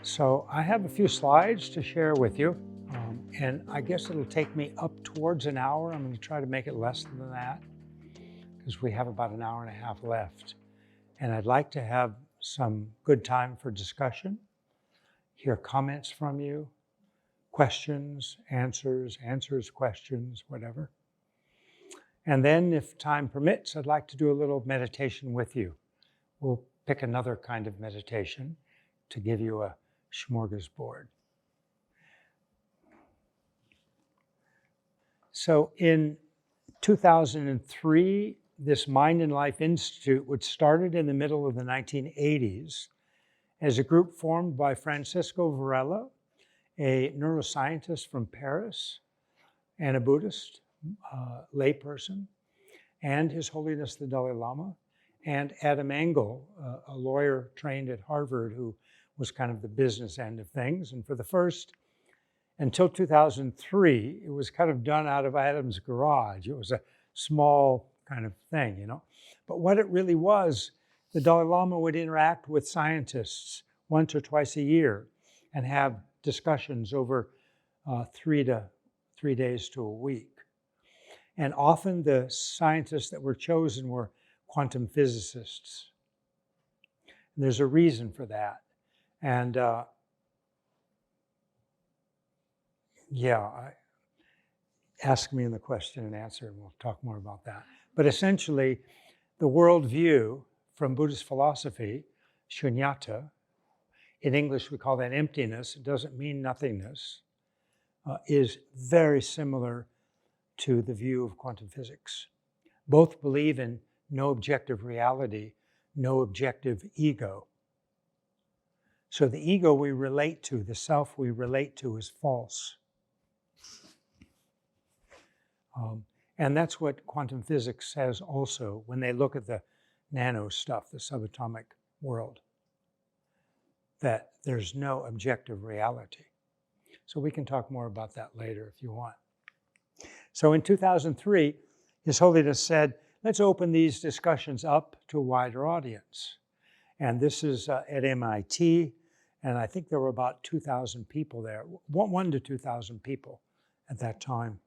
So I have a few slides to share with you, and I guess it'll take me up towards an hour. I'm going to try to make it less than that because we have about an hour and a half left. And I'd like to have some good time for discussion, hear comments from you, questions, answers, questions, whatever. And then if time permits, I'd like to do a little meditation with you. We'll pick another kind of meditation to give you a smorgasbord. So in 2003, this Mind and Life Institute, which started in the middle of the 1980s as a group formed by Francisco Varela, a neuroscientist from Paris and a Buddhist layperson, and His Holiness the Dalai Lama, and Adam Engel, a lawyer trained at Harvard who was kind of the business end of things. And for the first, until 2003, it was kind of done out of Adam's garage. It was a small kind of thing, you know. But what it really was, the Dalai Lama would interact with scientists once or twice a year and have discussions over 3 days to a week. And often the scientists that were chosen were quantum physicists. And there's a reason for that. And ask me in the question and answer, and we'll talk more about that. But essentially, the worldview from Buddhist philosophy, shunyata, in English we call that emptiness, it doesn't mean nothingness, is very similar to the view of quantum physics. Both believe in no objective reality, no objective ego. So the ego we relate to, the self we relate to, is false. And that's what quantum physics says also when they look at the nano stuff, the subatomic world, that there's no objective reality. So we can talk more about that later if you want. So in 2003, His Holiness said, let's open these discussions up to a wider audience. And this is at MIT, and I think there were about 2,000 people there, 1 to 2,000 people at that time.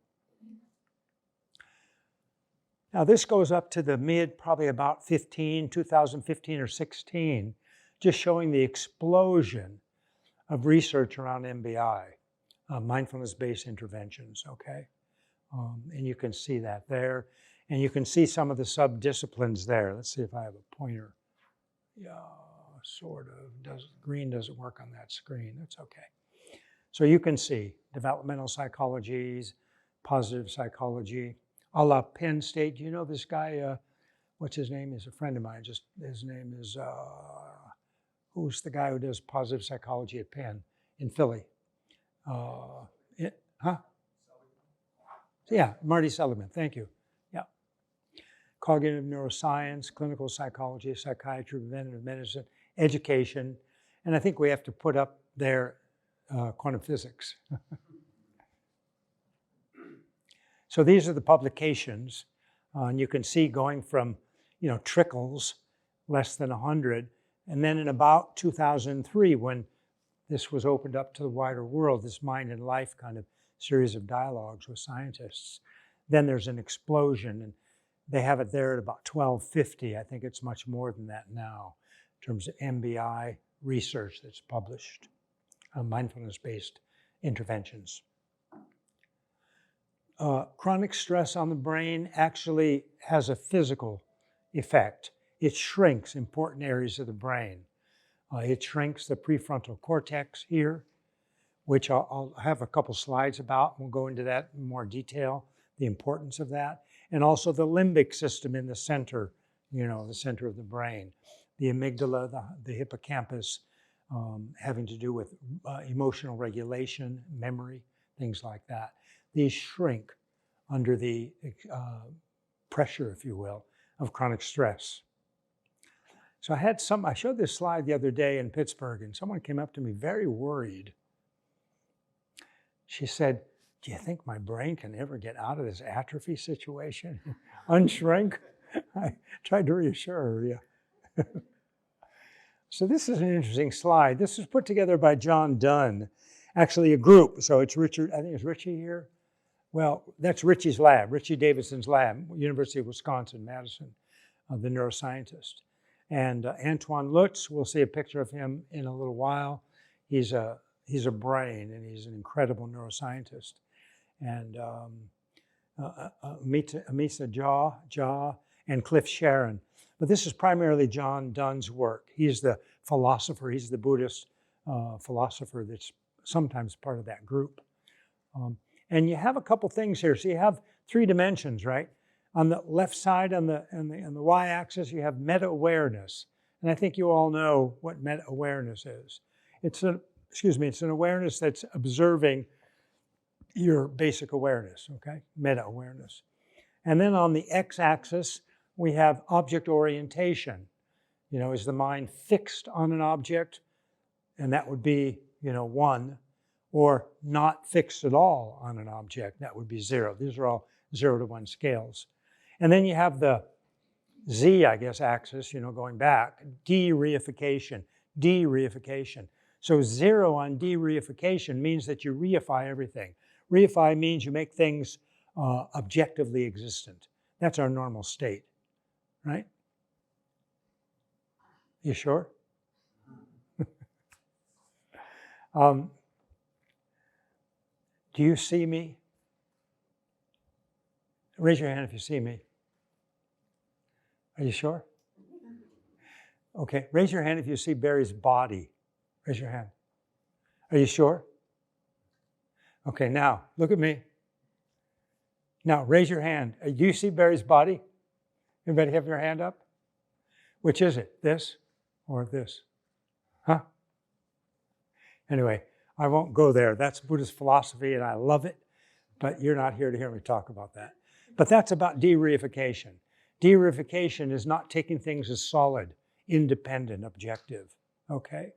Now this goes up to the mid, probably about 2015 or 16, just showing the explosion of research around MBI, mindfulness-based interventions, okay? And you can see that there. And you can see some of the sub-disciplines there. Let's see if I have a pointer. Yeah, sort of. Green doesn't work on that screen. That's okay. So you can see developmental psychologies, positive psychology, a la Penn State. Do you know this guy? What's his name? He's a friend of mine. His name is, who's the guy who does positive psychology at Penn in Philly? Yeah, Marty Seligman. Thank you. Cognitive neuroscience, clinical psychology, psychiatry, preventative medicine, education, and I think we have to put up there quantum physics. So these are the publications, and you can see going from, trickles, less than 100, and then in about 2003, when this was opened up to the wider world, this Mind and Life kind of series of dialogues with scientists, then there's an explosion, and they have it there at about 1250. I think it's much more than that now in terms of MBI research that's published, mindfulness-based interventions. Chronic stress on the brain actually has a physical effect. It shrinks important areas of the brain. It shrinks the prefrontal cortex here, which I'll have a couple slides about. We'll go into that in more detail, the importance of that. And also the limbic system in the center, the center of the brain. The amygdala, the hippocampus, having to do with emotional regulation, memory, things like that. These shrink under the pressure, if you will, of chronic stress. So I showed this slide the other day in Pittsburgh, and someone came up to me very worried. She said, do you think my brain can ever get out of this atrophy situation? Unshrink? I tried to reassure her, yeah. So this is an interesting slide. This was put together by John Dunn, actually a group. So it's Richard, I think it's Richie here. Well, that's Richie's lab, Richie Davidson's lab, University of Wisconsin-Madison, the neuroscientist. And Antoine Lutz, we'll see a picture of him in a little while. He's a brain, and he's an incredible neuroscientist. And Amisa Jha, and Cliff Sharon. But this is primarily John Dunn's work. He's the philosopher, he's the Buddhist philosopher that's sometimes part of that group. And you have a couple things here. So you have 3 dimensions, right? On the left side, on the y-axis, you have meta-awareness. And I think you all know what meta-awareness is. It's an awareness that's observing your basic awareness, okay? Meta-awareness. And then on the x-axis, we have object orientation. You know, is the mind fixed on an object? And that would be, 1. Or not fixed at all on an object, that would be 0. These are all 0 to 1 scales. And then you have the Z, I guess, axis, going back, de-reification. So 0 on de-reification means that you reify everything. Reify means you make things objectively existent. That's our normal state, right? You sure? Do you see me? Raise your hand if you see me. Are you sure? Okay, raise your hand if you see Barry's body. Raise your hand. Are you sure? Okay, now, look at me. Now, raise your hand. Do you see Barry's body? Everybody have your hand up? Which is it, this or this? Huh? Anyway, I won't go there. That's Buddhist philosophy, and I love it, but you're not here to hear me talk about that. But that's about de-reification. De-reification is not taking things as solid, independent, objective, okay?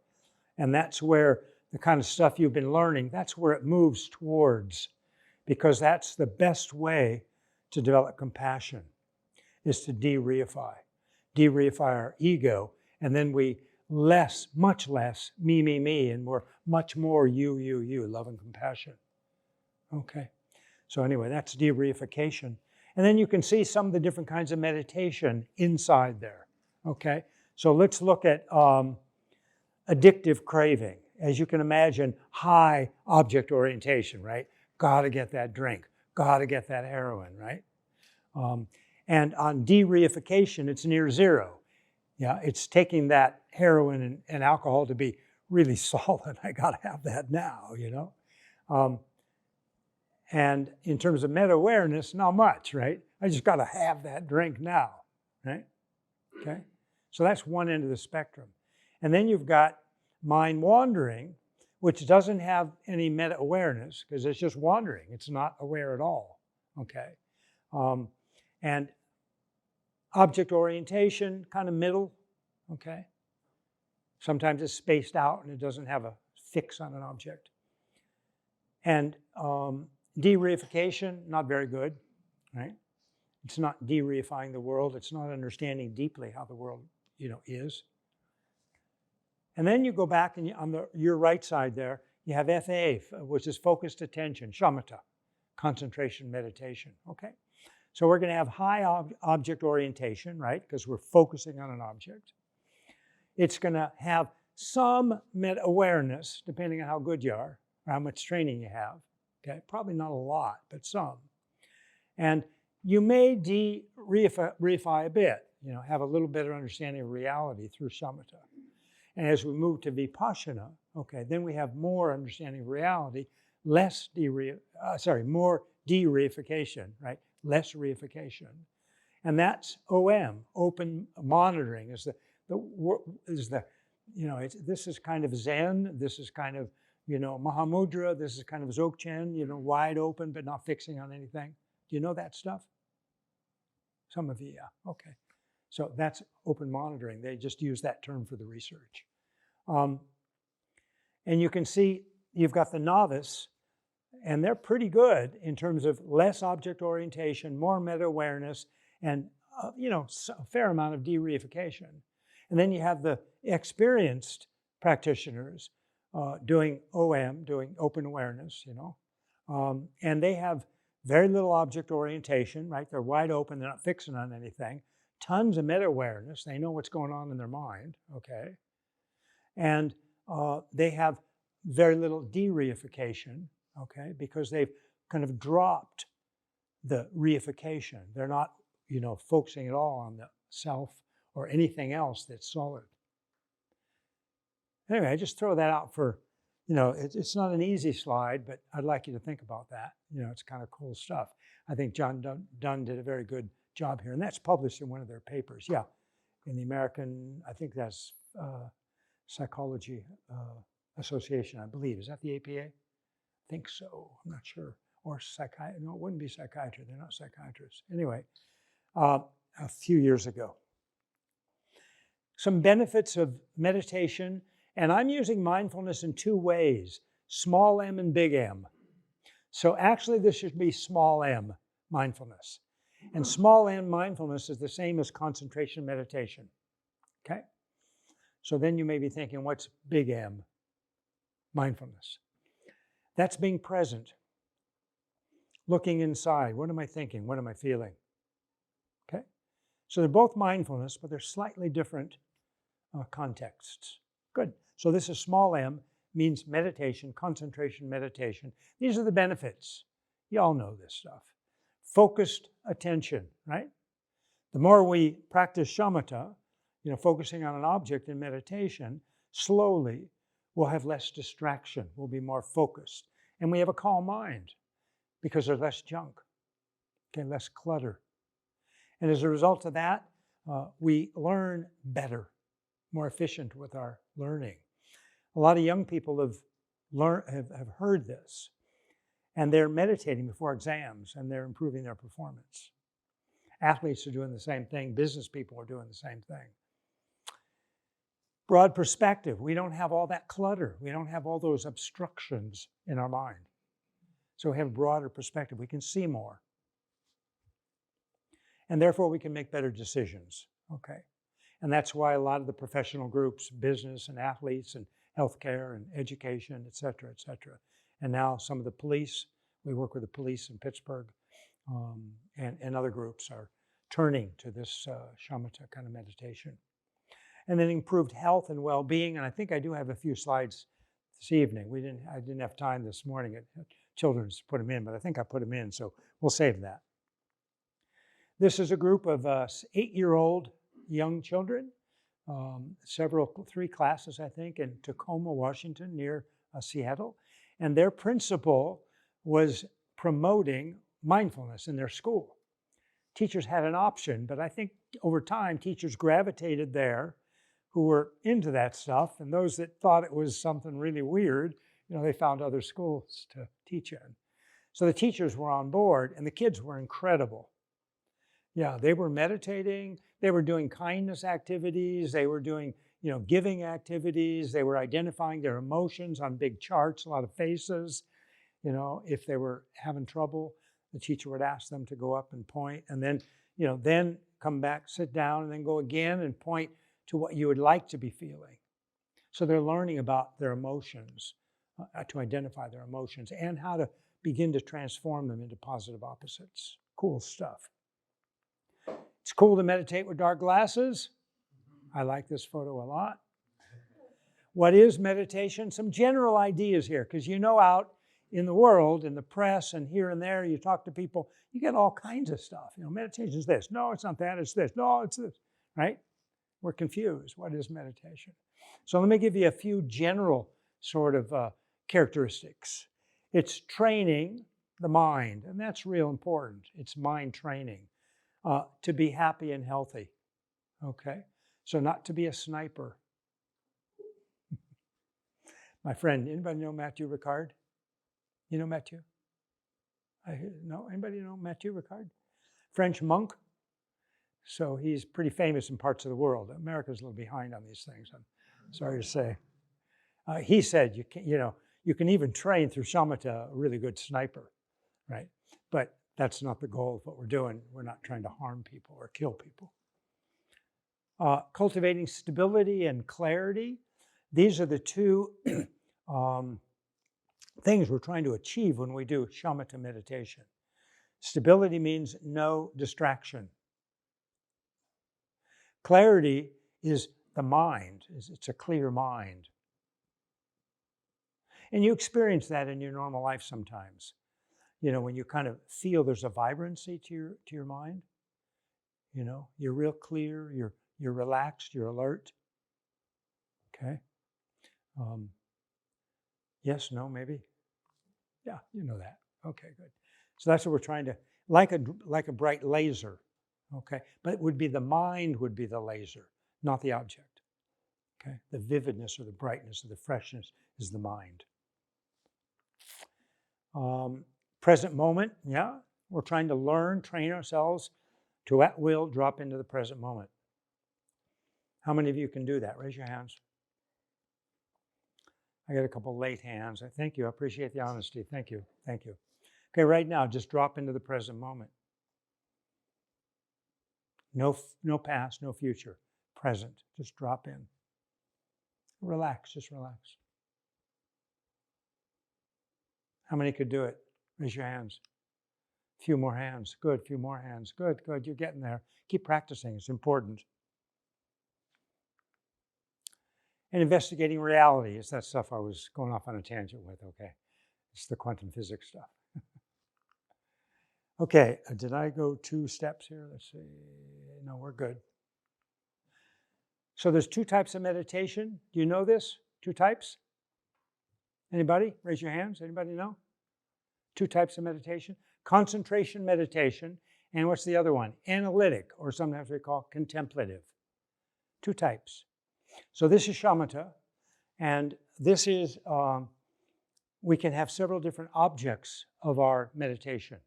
And that's where the kind of stuff you've been learning, that's where it moves towards, because that's the best way to develop compassion, is to de-reify. De-reify our ego, and then we much less me, and we're much more you, love and compassion. Okay, so anyway, that's de-reification. And then you can see some of the different kinds of meditation inside there, okay? So let's look at addictive craving. As you can imagine, high object orientation, right? Gotta get that drink, gotta get that heroin, right? And on de-reification, it's near 0. Yeah, it's taking that heroin and alcohol to be really solid. I got to have that now, And in terms of meta-awareness, not much, right? I just got to have that drink now, right? Okay? So that's one end of the spectrum. And then you've got mind wandering, which doesn't have any meta-awareness because it's just wandering. It's not aware at all, okay? And object orientation, kind of middle, okay? Sometimes it's spaced out and it doesn't have a fix on an object. And de-reification, not very good, right? It's not de-reifying the world. It's not understanding deeply how the world, is. And then you go back and on your right side there, you have FA, which is focused attention, shamatha, concentration meditation, okay? So we're going to have high object orientation, right? Because we're focusing on an object. It's going to have some meta-awareness, depending on how good you are, or how much training you have. Okay, probably not a lot, but some. And you may de-reify a bit, have a little better understanding of reality through shamatha. And as we move to vipassana, okay, then we have more understanding of reality, more de-reification, right? Less reification. And that's OM, open monitoring, this is kind of Zen, this is kind of, Mahamudra, this is kind of Dzogchen, wide open but not fixing on anything. Do you know that stuff? Some of you, yeah, okay. So that's open monitoring. They just use that term for the research. And you can see you've got the novice, and they're pretty good in terms of less object orientation, more meta-awareness, and a fair amount of de-reification. And then you have the experienced practitioners doing OM, doing open awareness, and they have very little object orientation, right? They're wide open, they're not fixing on anything. Tons of meta-awareness, they know what's going on in their mind, okay? And they have very little de-reification, okay? Because they've kind of dropped the reification. They're not, focusing at all on the self or anything else that's solid. Anyway, I just throw that out for, it's not an easy slide, but I'd like you to think about that. It's kind of cool stuff. I think John Dunn did a very good job here, and that's published in one of their papers. Yeah, in the American, I think that's Psychology Association, I believe. Is that the APA? I think so. I'm not sure. Or psychiatry. No, it wouldn't be psychiatry. They're not psychiatrists. Anyway, a few years ago. Some benefits of meditation, and I'm using mindfulness in two ways, small m and big M. So actually this should be small m, mindfulness. And small m mindfulness is the same as concentration meditation, okay? So then you may be thinking, what's big M, mindfulness? That's being present, looking inside. What am I thinking? What am I feeling? Okay? So they're both mindfulness, but they're slightly different contexts. Good. So this is small m, means meditation, concentration meditation. These are the benefits. You all know this stuff. Focused attention, right? The more we practice shamatha, focusing on an object in meditation, slowly we'll have less distraction. We'll be more focused. And we have a calm mind because there's less junk, okay, less clutter. And as a result of that, we learn better, more efficient with our learning. A lot of young people have heard this, and they're meditating before exams, and they're improving their performance. Athletes are doing the same thing. Business people are doing the same thing. Broad perspective. We don't have all that clutter. We don't have all those obstructions in our mind. So we have a broader perspective. We can see more. And therefore, we can make better decisions, okay? And that's why a lot of the professional groups, business and athletes and healthcare and education, et cetera, and now some of the police, we work with the police in Pittsburgh, and other groups are turning to this shamatha kind of meditation. And then improved health and well-being, and I think I do have a few slides this evening. I didn't have time this morning at Children's to put them in, but I think I put them in, so we'll save that. This is a group of 8-year-old young children, 3 classes, I think, in Tacoma, Washington, near Seattle. And their principal was promoting mindfulness in their school. Teachers had an option, but I think over time, teachers gravitated there who were into that stuff, and those that thought it was something really weird, they found other schools to teach in. So the teachers were on board, and the kids were incredible. Yeah, they were meditating, they were doing kindness activities, they were doing, giving activities, they were identifying their emotions on big charts, a lot of faces. If they were having trouble, the teacher would ask them to go up and point, and then, then come back, sit down, and then go again and point to what you would like to be feeling. So they're learning about their emotions, to identify their emotions, and how to begin to transform them into positive opposites. Cool stuff. It's cool to meditate with dark glasses. I like this photo a lot. What is meditation? Some general ideas here, because out in the world, in the press and here and there, you talk to people, you get all kinds of stuff. Meditation is this. No, it's not that, it's this. No, it's this, right? We're confused. What is meditation? So let me give you a few general sort of characteristics. It's training the mind, and that's real important. It's mind training. To be happy and healthy, okay? So not to be a sniper. My friend, anybody know Matthew Ricard? You know Matthew? No, anybody know Matthew Ricard? French monk. So he's pretty famous in parts of the world. America's a little behind on these things, I'm sorry to say. He said you can even train through shamatha a really good sniper, right? But that's not the goal of what we're doing. We're not trying to harm people or kill people. Cultivating stability and clarity. These are the two things we're trying to achieve when we do shamatha meditation. Stability means no distraction. Clarity is the mind. It's a clear mind. And you experience that in your normal life sometimes. You know, when you kind of feel there's a vibrancy to your mind. You know, you're real clear, you're relaxed, you're alert. Okay. Yes, no, maybe. Yeah, you know that. Okay, good. So that's what we're trying to, like a bright laser. Okay, but it would be the mind would be the laser, not the object. Okay, the vividness or the brightness or the freshness is the mind. Present moment, yeah, we're trying to learn, train ourselves to at will drop into the present moment. How many of you can do that? Raise your hands. I got a couple late hands. Thank you. I appreciate the honesty. Thank you. Thank you. Okay, right now, just drop into the present moment. No past, no future. Present. Just drop in. Relax. Just relax. How many could do it? Raise your hands. A few more hands. Good. Few more hands. Good. Good. You're getting there. Keep practicing. It's important. And investigating reality is that stuff I was going off on a tangent with. Okay. It's the quantum physics stuff. Okay, did I go 2 steps here? Let's see. No, we're good. So there's 2 types of meditation. Do you know this? 2 types? Anybody? Raise your hands. Anybody know? 2 types of meditation. Concentration meditation. And what's the other one? Analytic, or sometimes we call contemplative. 2 types. So this is shamatha. And this is, we can have several different objects of our meditation.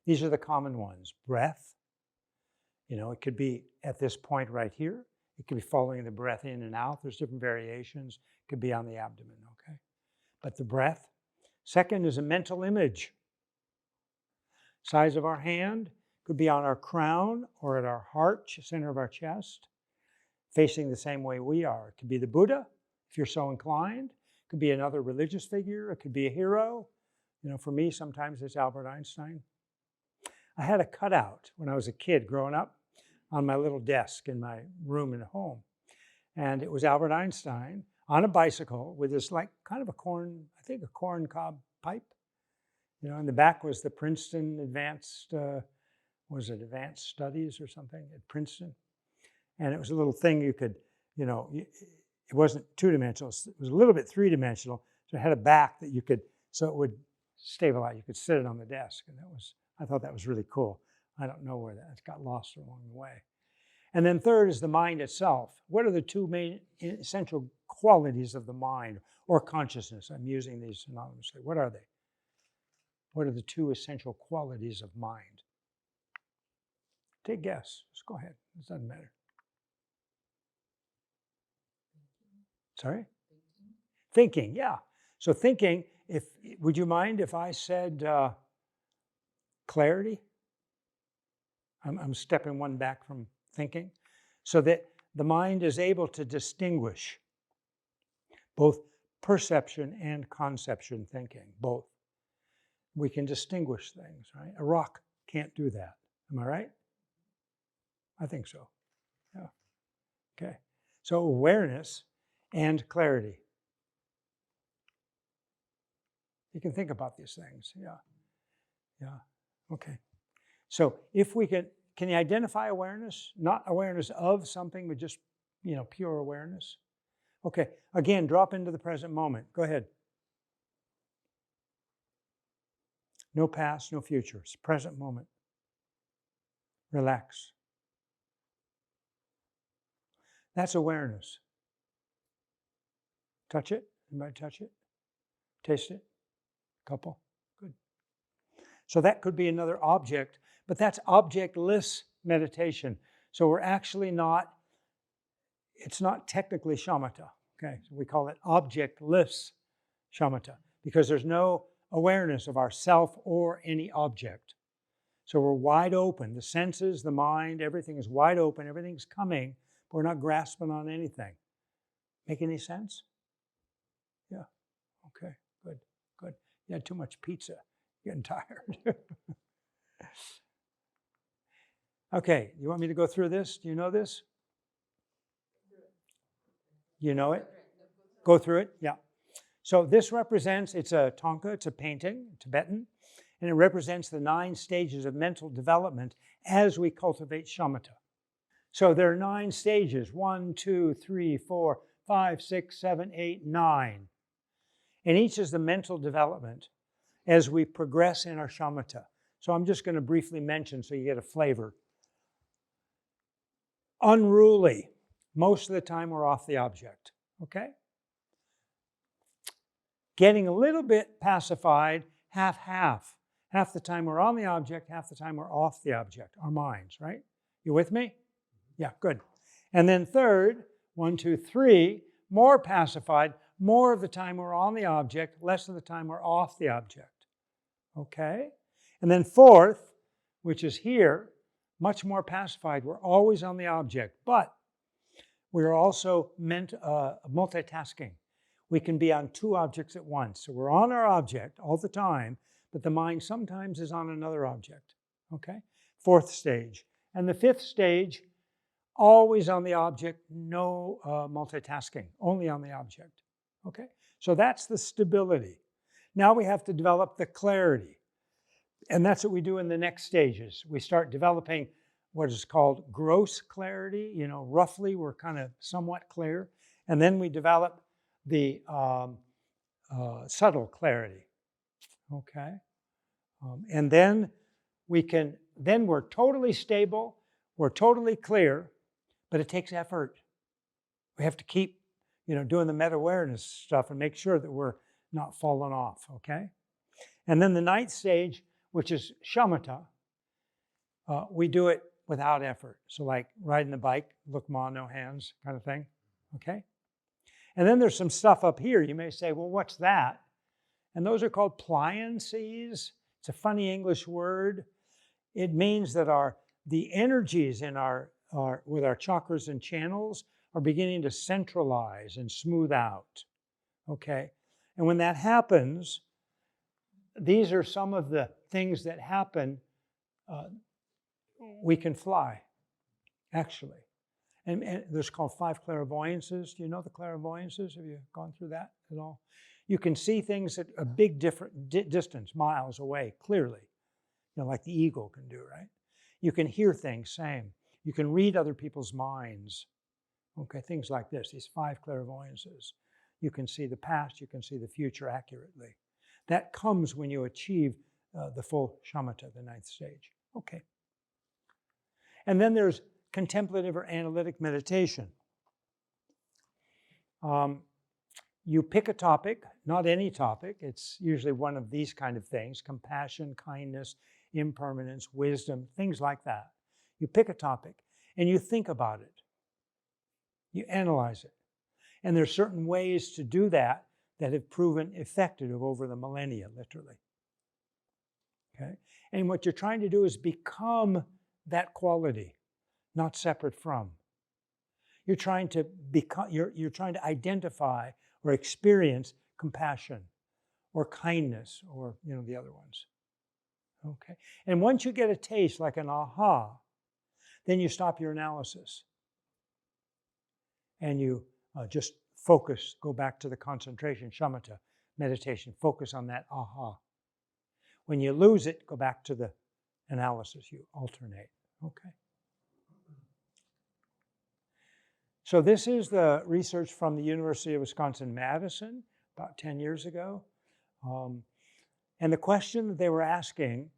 These are the common ones. Breath. You know, it could be at this point right here. It could be following the breath in and out. There's different variations. It could be on the abdomen, okay? But the breath. Second is a mental image. Size of our hand. Could be on our crown or at our heart, center of our chest, facing the same way we are. It could be the Buddha, if you're so inclined. It could be another religious figure. It could be a hero. You know, for me, sometimes it's Albert Einstein. I had a cutout when I was a kid growing up on my little desk in my room at home. And it was Albert Einstein on a bicycle with this like kind of a corn cob pipe. You know, in the back was the Princeton Advanced, Advanced Studies or something at Princeton? And it was a little thing you could, you know, it wasn't 2-dimensional, it was a little bit 3-dimensional. So it had a back that you could, so it would stabilize, you could sit it on the desk. And I thought that was really cool. I don't know where that got lost along the way. And then third is the mind itself. What are the 2 main essential qualities of the mind or consciousness? I'm using these synonymously. What are they? What are the 2 essential qualities of mind? Take a guess. Just go ahead. It doesn't matter. Sorry? Thinking, yeah. So thinking, would you mind if I said clarity? I'm stepping one back from thinking. So that the mind is able to distinguish both perception and conception thinking, both. We can distinguish things, right? A rock can't do that. Am I right? I think so. Yeah. Okay. So awareness and clarity. You can think about these things. Yeah. Yeah. Okay. So if we can you identify awareness? Not awareness of something, but just, you know, pure awareness? Okay. Again, drop into the present moment. Go ahead. No past, no future. It's present moment. Relax. That's awareness. Touch it. Anybody touch it? Taste it? Couple? Good. So that could be another object, but that's objectless meditation. So we're actually it's not technically shamatha. Okay, so we call it objectless shamatha because there's no awareness of ourself or any object. So we're wide open. The senses, the mind, everything is wide open. Everything's coming, We're not grasping on anything. Make any sense? Yeah. Okay. Good. Good. You had too much pizza. Getting tired. Okay. You want me to go through this? Do you know this? You know it? Go through it? Yeah. So this represents, it's a thangka, it's a painting, Tibetan, and it represents the 9 stages of mental development as we cultivate shamatha. So there are 9 stages, 1, 2, 3, 4, 5, 6, 7, 8, 9. And each is the mental development as we progress in our shamatha. So I'm just going to briefly mention so you get a flavor. Unruly. Most of the time we're off the object, okay? Getting a little bit pacified, half-half. Half the time we're on the object, half the time we're off the object, our minds, right? You with me? Yeah, good. And then third, 1, 2, 3, more pacified. More of the time we're on the object, less of the time we're off the object, okay? And then fourth, which is here, much more pacified. We're always on the object, but we're also multitasking. We can be on 2 objects at once. So we're on our object all the time, but the mind sometimes is on another object, okay? 4th stage. And the 5th stage, always on the object, no multitasking, only on the object, okay? So that's the stability. Now we have to develop the clarity. And that's what we do in the next stages. We start developing what is called gross clarity. You know, roughly we're kind of somewhat clear. And then we develop the subtle clarity, okay? And then we're totally stable, we're totally clear, but it takes effort. We have to keep, doing the meta-awareness stuff and make sure that we're not falling off, okay? And then the 9th stage, which is shamatha, we do it without effort. So like riding the bike, look ma, no hands kind of thing, okay? And then there's some stuff up here. You may say, well, what's that? And those are called pliancies. It's a funny English word. It means that the energies in with our chakras and channels are beginning to centralize and smooth out, okay? And when that happens, these are some of the things that happen. We can fly, actually. And there's called 5 clairvoyances. Do you know the clairvoyances? Have you gone through that at all? You can see things at a big different distance, miles away, clearly. Like the eagle can do, right? You can hear things, same. You can read other people's minds. Okay, things like this, these 5 clairvoyances. You can see the past, you can see the future accurately. That comes when you achieve the full shamatha, the 9th stage. Okay. And then there's contemplative or analytic meditation. You pick a topic, not any topic. It's usually one of these kind of things: compassion, kindness, impermanence, wisdom, things like that. You pick a topic and you think about it. You analyze it. And there's certain ways to do that have proven effective over the millennia, literally. Okay? And what you're trying to do is become that quality, not separate from. You're trying to identify or experience compassion or kindness or the other ones. Okay? And once you get a taste, like an aha, then you stop your analysis. And you just focus, go back to the concentration, shamatha, meditation, focus on that aha. When you lose it, go back to the analysis, you alternate. Okay. So this is the research from the University of Wisconsin-Madison about 10 years ago. And the question that they were asking,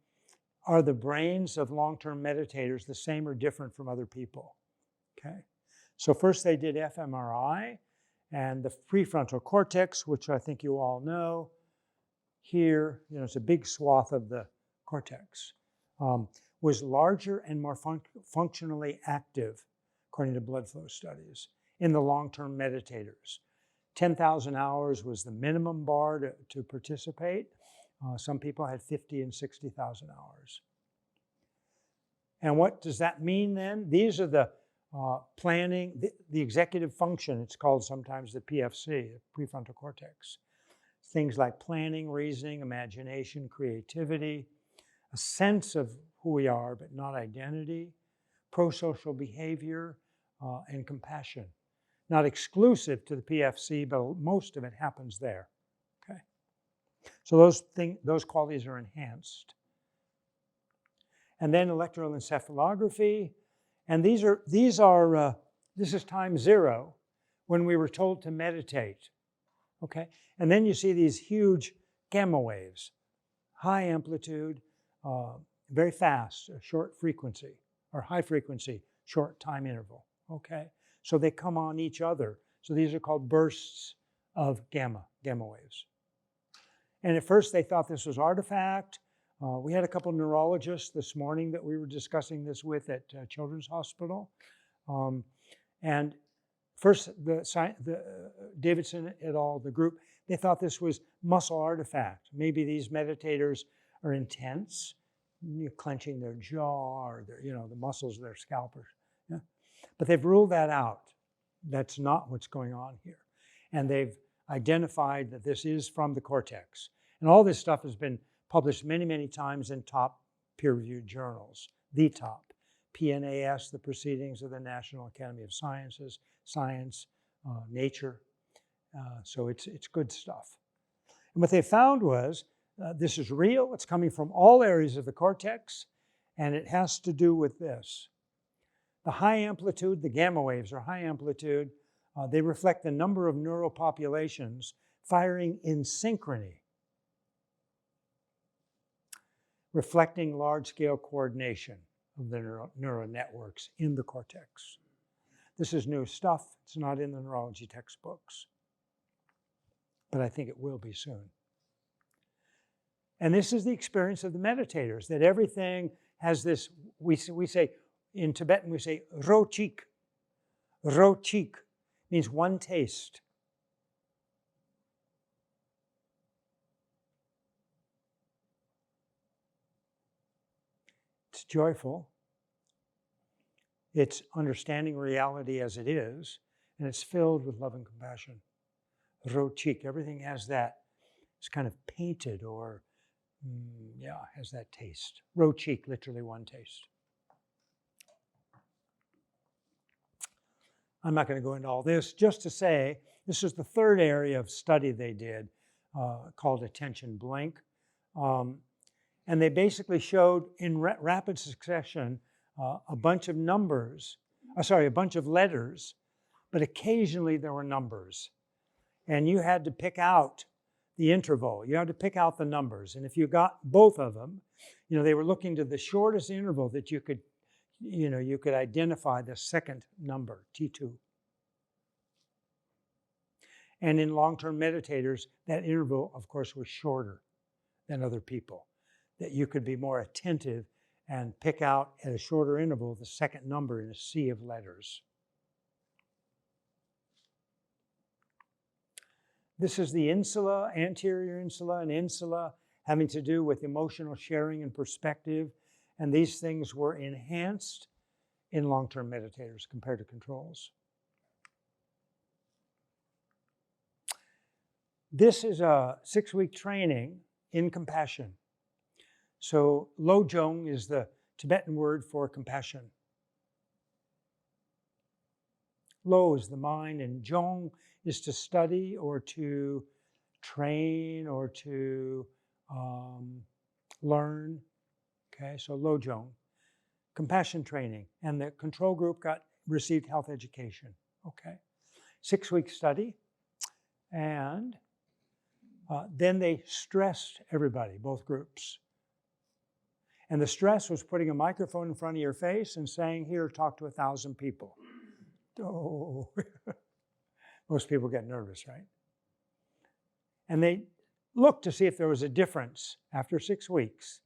are the brains of long-term meditators the same or different from other people? Okay. So first they did fMRI, and the prefrontal cortex, which I think you all know, here, it's a big swath of the cortex, was larger and more functionally active, according to blood flow studies, in the long-term meditators. 10,000 hours was the minimum bar to participate. Some people had 50 and 60,000 hours. And what does that mean then? These are the planning, the executive function, it's called sometimes the PFC, the prefrontal cortex. Things like planning, reasoning, imagination, creativity, a sense of who we are but not identity, pro-social behavior, and compassion. Not exclusive to the PFC, but most of it happens there. Okay, so those qualities are enhanced. And then electroencephalography, and this is time 0 when we were told to meditate. Okay, and then you see these huge gamma waves, high amplitude, very fast, short frequency, or high frequency, short time interval. Okay, so they come on each other. So these are called bursts of gamma waves. And at first they thought this was artifact. We had a couple of neurologists this morning that we were discussing this with at Children's Hospital. And first, the Davidson et al., the group, they thought this was muscle artifact. Maybe these meditators are intense, clenching their jaw or the muscles of their scalp. Yeah. But they've ruled that out. That's not what's going on here. And they've identified that this is from the cortex. And all this stuff has been published many, many times in top peer-reviewed journals, the top. PNAS, the Proceedings of the National Academy of Sciences, Science, Nature. So it's good stuff. And what they found was this is real. It's coming from all areas of the cortex, and it has to do with this. The high amplitude, the gamma waves are high amplitude. They reflect the number of neural populations firing in synchrony, reflecting large-scale coordination of the neural networks in the cortex. This is new stuff. It's not in the neurology textbooks, but I think it will be soon. And this is the experience of the meditators, that everything has this, we say, in Tibetan we say, ro chik. Ro chik means one taste. It's joyful. It's understanding reality as it is, and it's filled with love and compassion. Ro chik, everything has that. It's kind of painted or, has that taste. Ro chik, literally one taste. I'm not going to go into all this, just to say this is the third area of study they did called attention blink. And they basically showed in rapid succession a bunch of a bunch of letters, but occasionally there were numbers. And you had to pick out the interval. You had to pick out the numbers. And if you got both of them, they were looking to the shortest interval that you could identify the second number, T2. And in long-term meditators, that interval, of course, was shorter than other people, that you could be more attentive and pick out at a shorter interval the second number in a sea of letters. This is the insula, anterior insula and insula, having to do with emotional sharing and perspective. And these things were enhanced in long-term meditators compared to controls. This is a 6-week training in compassion. So Lojong is the Tibetan word for compassion. Lo is the mind, and Jong is to study or to train or to learn. Okay, so Lojong. Compassion training, and the control group received health education. Okay, 6-week study, and then they stressed everybody, both groups. And the stress was putting a microphone in front of your face and saying, "Here, talk to 1,000 people." Oh, most people get nervous, right? And they looked to see if there was a difference after 6 weeks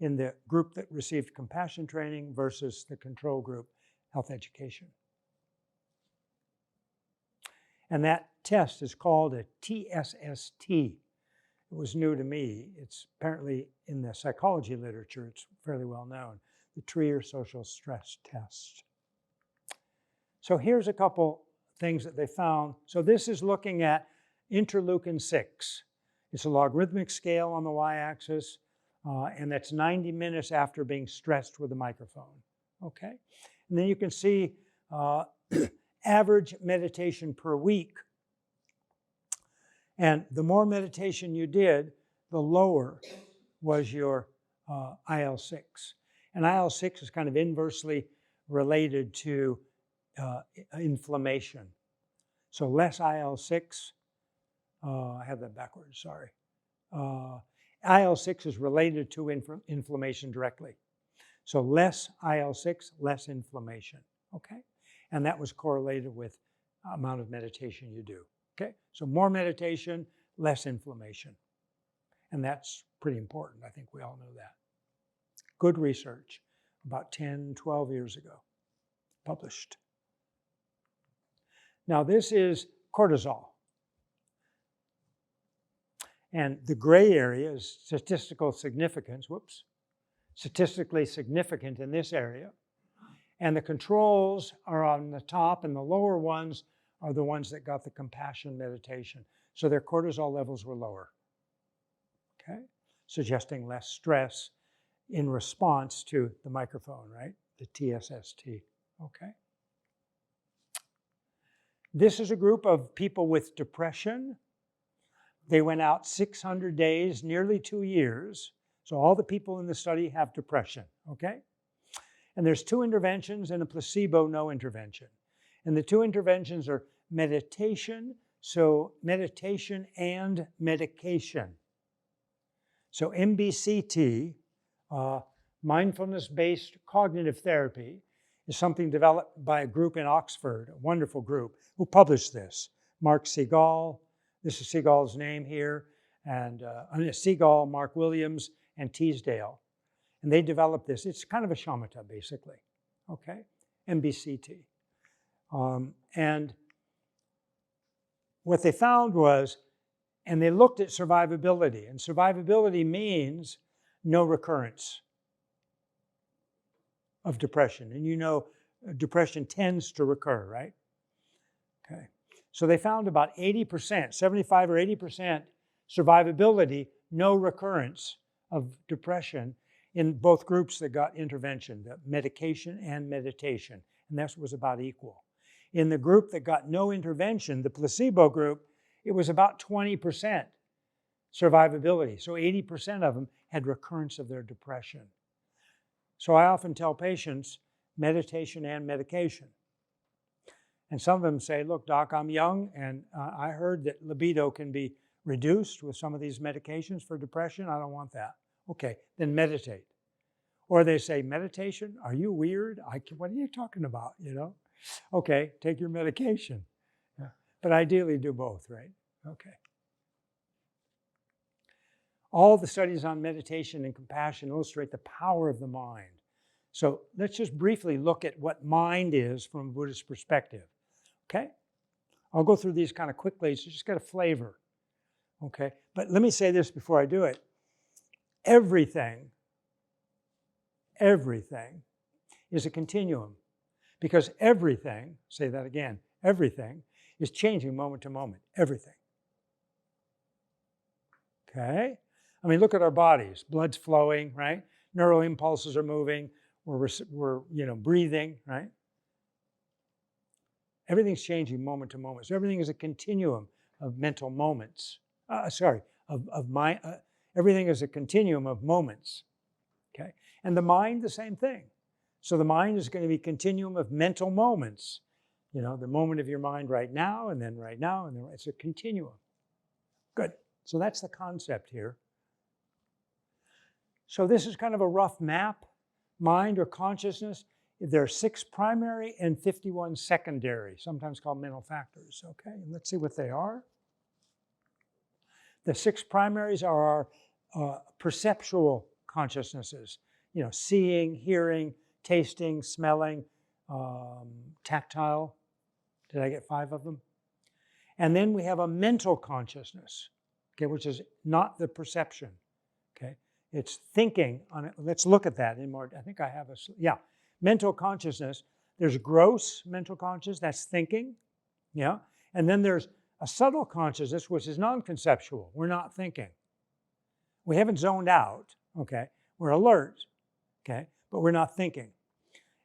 in the group that received compassion training versus the control group health education. And that test is called a TSST. It was new to me. It's apparently in the psychology literature, it's fairly well known, the Trier Social Stress Test. So here's a couple things that they found. So this is looking at interleukin 6. It's a logarithmic scale on the y-axis, and that's 90 minutes after being stressed with a microphone. Okay? And then you can see average meditation per week. And the more meditation you did, the lower was your IL-6. And IL-6 is kind of inversely related to inflammation. So less IL-6, I have that backwards, sorry. IL-6 is related to inflammation directly. So less IL-6, less inflammation, okay? And that was correlated with amount of meditation you do, okay? So more meditation, less inflammation. And that's pretty important. I think we all know that. Good research about 10, 12 years ago, published. Now this is cortisol. And the gray area is statistical significance, statistically significant in this area. And the controls are on the top, and the lower ones are the ones that got the compassion meditation. So their cortisol levels were lower, okay? Suggesting less stress in response to the microphone, right? The TSST, okay? This is a group of people with depression. They went out 600 days, nearly 2 years. So all the people in the study have depression, okay? And there's 2 interventions and a placebo, no intervention. And the 2 interventions are meditation, so meditation and medication. So MBCT, mindfulness-based cognitive therapy, is something developed by a group in Oxford, a wonderful group, who published this. Mark Segal, this is Segal's name here, and Segal, Mark Williams, and Teasdale. And they developed this. It's kind of a shamatha, basically, okay? MBCT. And what they found was, and they looked at survivability, and survivability means no recurrence of depression. And you know, depression tends to recur, right? Okay. So they found about 80%, 75 or 80% survivability, no recurrence of depression in both groups that got intervention, the medication and meditation. And that was about equal. In the group that got no intervention, the placebo group, it was about 20% survivability. So 80% of them had recurrence of their depression. So I often tell patients, meditation and medication. And some of them say, look, doc, I'm young, and I heard that libido can be reduced with some of these medications for depression. I don't want that. Okay, then meditate. Or they say, meditation? Are you weird? What are you talking about, you know? Okay, take your medication. Yeah. But ideally do both, right? Okay. All the studies on meditation and compassion illustrate the power of the mind. So let's just briefly look at what mind is from a Buddhist perspective, okay? I'll go through these kind of quickly, so just get a flavor, okay? But let me say this before I do it. Everything is a continuum, because everything, say that again, everything is changing moment to moment, everything, okay? I mean, look at our bodies. Blood's flowing, right? Neural impulses are moving. We're breathing, right? Everything's changing moment to moment. So everything is a continuum of mental moments. Everything is a continuum of moments, okay? And the mind, the same thing. So the mind is going to be a continuum of mental moments. You know, the moment of your mind right now, and then right now, and then it's a continuum. Good. So that's the concept here. So this is kind of a rough map. Mind or consciousness, there are 6 primary and 51 secondary, sometimes called mental factors, okay? And let's see what they are. The 6 primaries are our perceptual consciousnesses, you know, seeing, hearing, tasting, smelling, tactile. Did I get 5 of them? And then we have a mental consciousness, okay, which is not the perception, okay? It's thinking on it. Let's look at that in more. I think I have mental consciousness. There's gross mental consciousness, that's thinking, yeah? And then there's a subtle consciousness, which is non-conceptual. We're not thinking. We haven't zoned out, okay? We're alert, okay? But we're not thinking.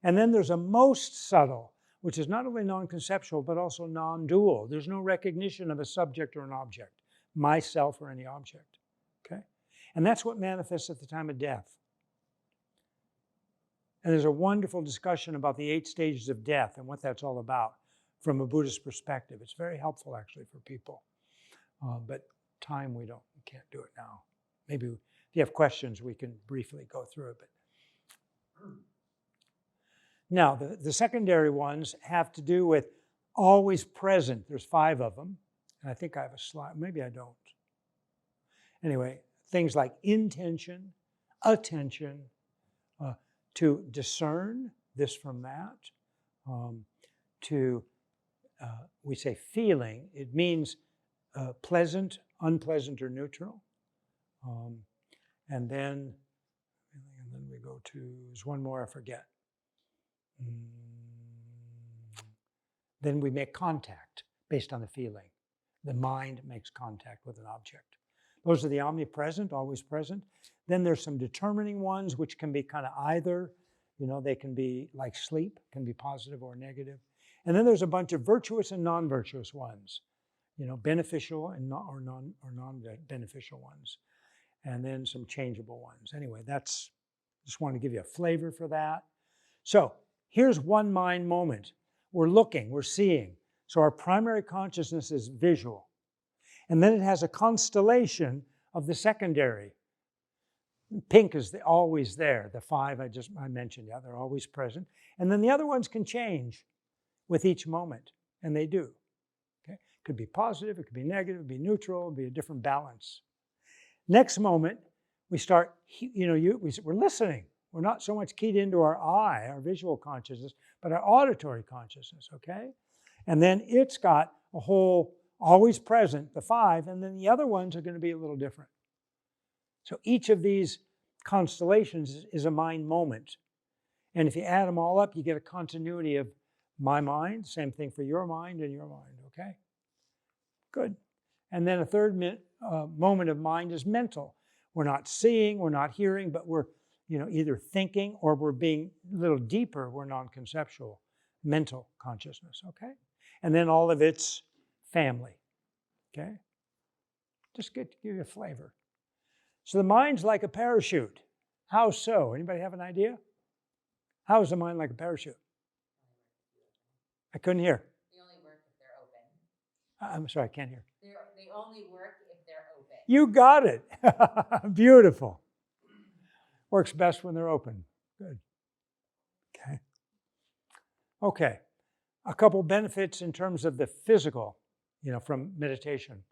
And then there's a most subtle, which is not only non-conceptual, but also non-dual. There's no recognition of a subject or an object, myself or any object, okay? And that's what manifests at the time of death. And there's a wonderful discussion about the 8 stages of death and what that's all about from a Buddhist perspective. It's very helpful, actually, for people. But time, we can't do it now. Maybe if you have questions, we can briefly go through it. But now, the secondary ones have to do with always present. There's 5 of them. And I think I have a slide. Maybe I don't. Anyway, things like intention, attention, to discern this from that, we say feeling. It means pleasant, unpleasant, or neutral. And then we go to, there's one more I forget. Then we make contact based on the feeling. The mind makes contact with an object. Those are the omnipresent, always present. Then there's some determining ones, which can be kind of either, they can be like sleep, can be positive or negative. And then there's a bunch of virtuous and non-virtuous ones, beneficial and or non-beneficial ones. And then some changeable ones. Anyway, just want to give you a flavor for that. So here's one mind moment. We're looking, we're seeing. So our primary consciousness is visual. And then it has a constellation of the secondary. Pink is always there. The 5 I mentioned, yeah, they're always present. And then the other ones can change with each moment, and they do. Okay? It could be positive, it could be negative, it could be neutral, it could be a different balance. Next moment, we start, we're listening. We're not so much keyed into our eye, our visual consciousness, but our auditory consciousness, okay? And then it's got a whole, always present, the 5, and then the other ones are going to be a little different. So each of these constellations is a mind moment. And if you add them all up, you get a continuity of my mind, same thing for your mind and your mind, okay? Good. And then a third moment of mind is mental. We're not seeing, we're not hearing, but we're either thinking or we're being a little deeper, we're non-conceptual, mental consciousness, okay? And then all of it's family, okay? Just to give you a flavor. So the mind's like a parachute. How so? Anybody have an idea? How is the mind like a parachute? I couldn't hear. They only work if they're open. I'm sorry, I can't hear. They only work if they're open. You got it. Beautiful. Works best when they're open. Good. Okay. Okay. A couple benefits in terms of the physical, from meditation.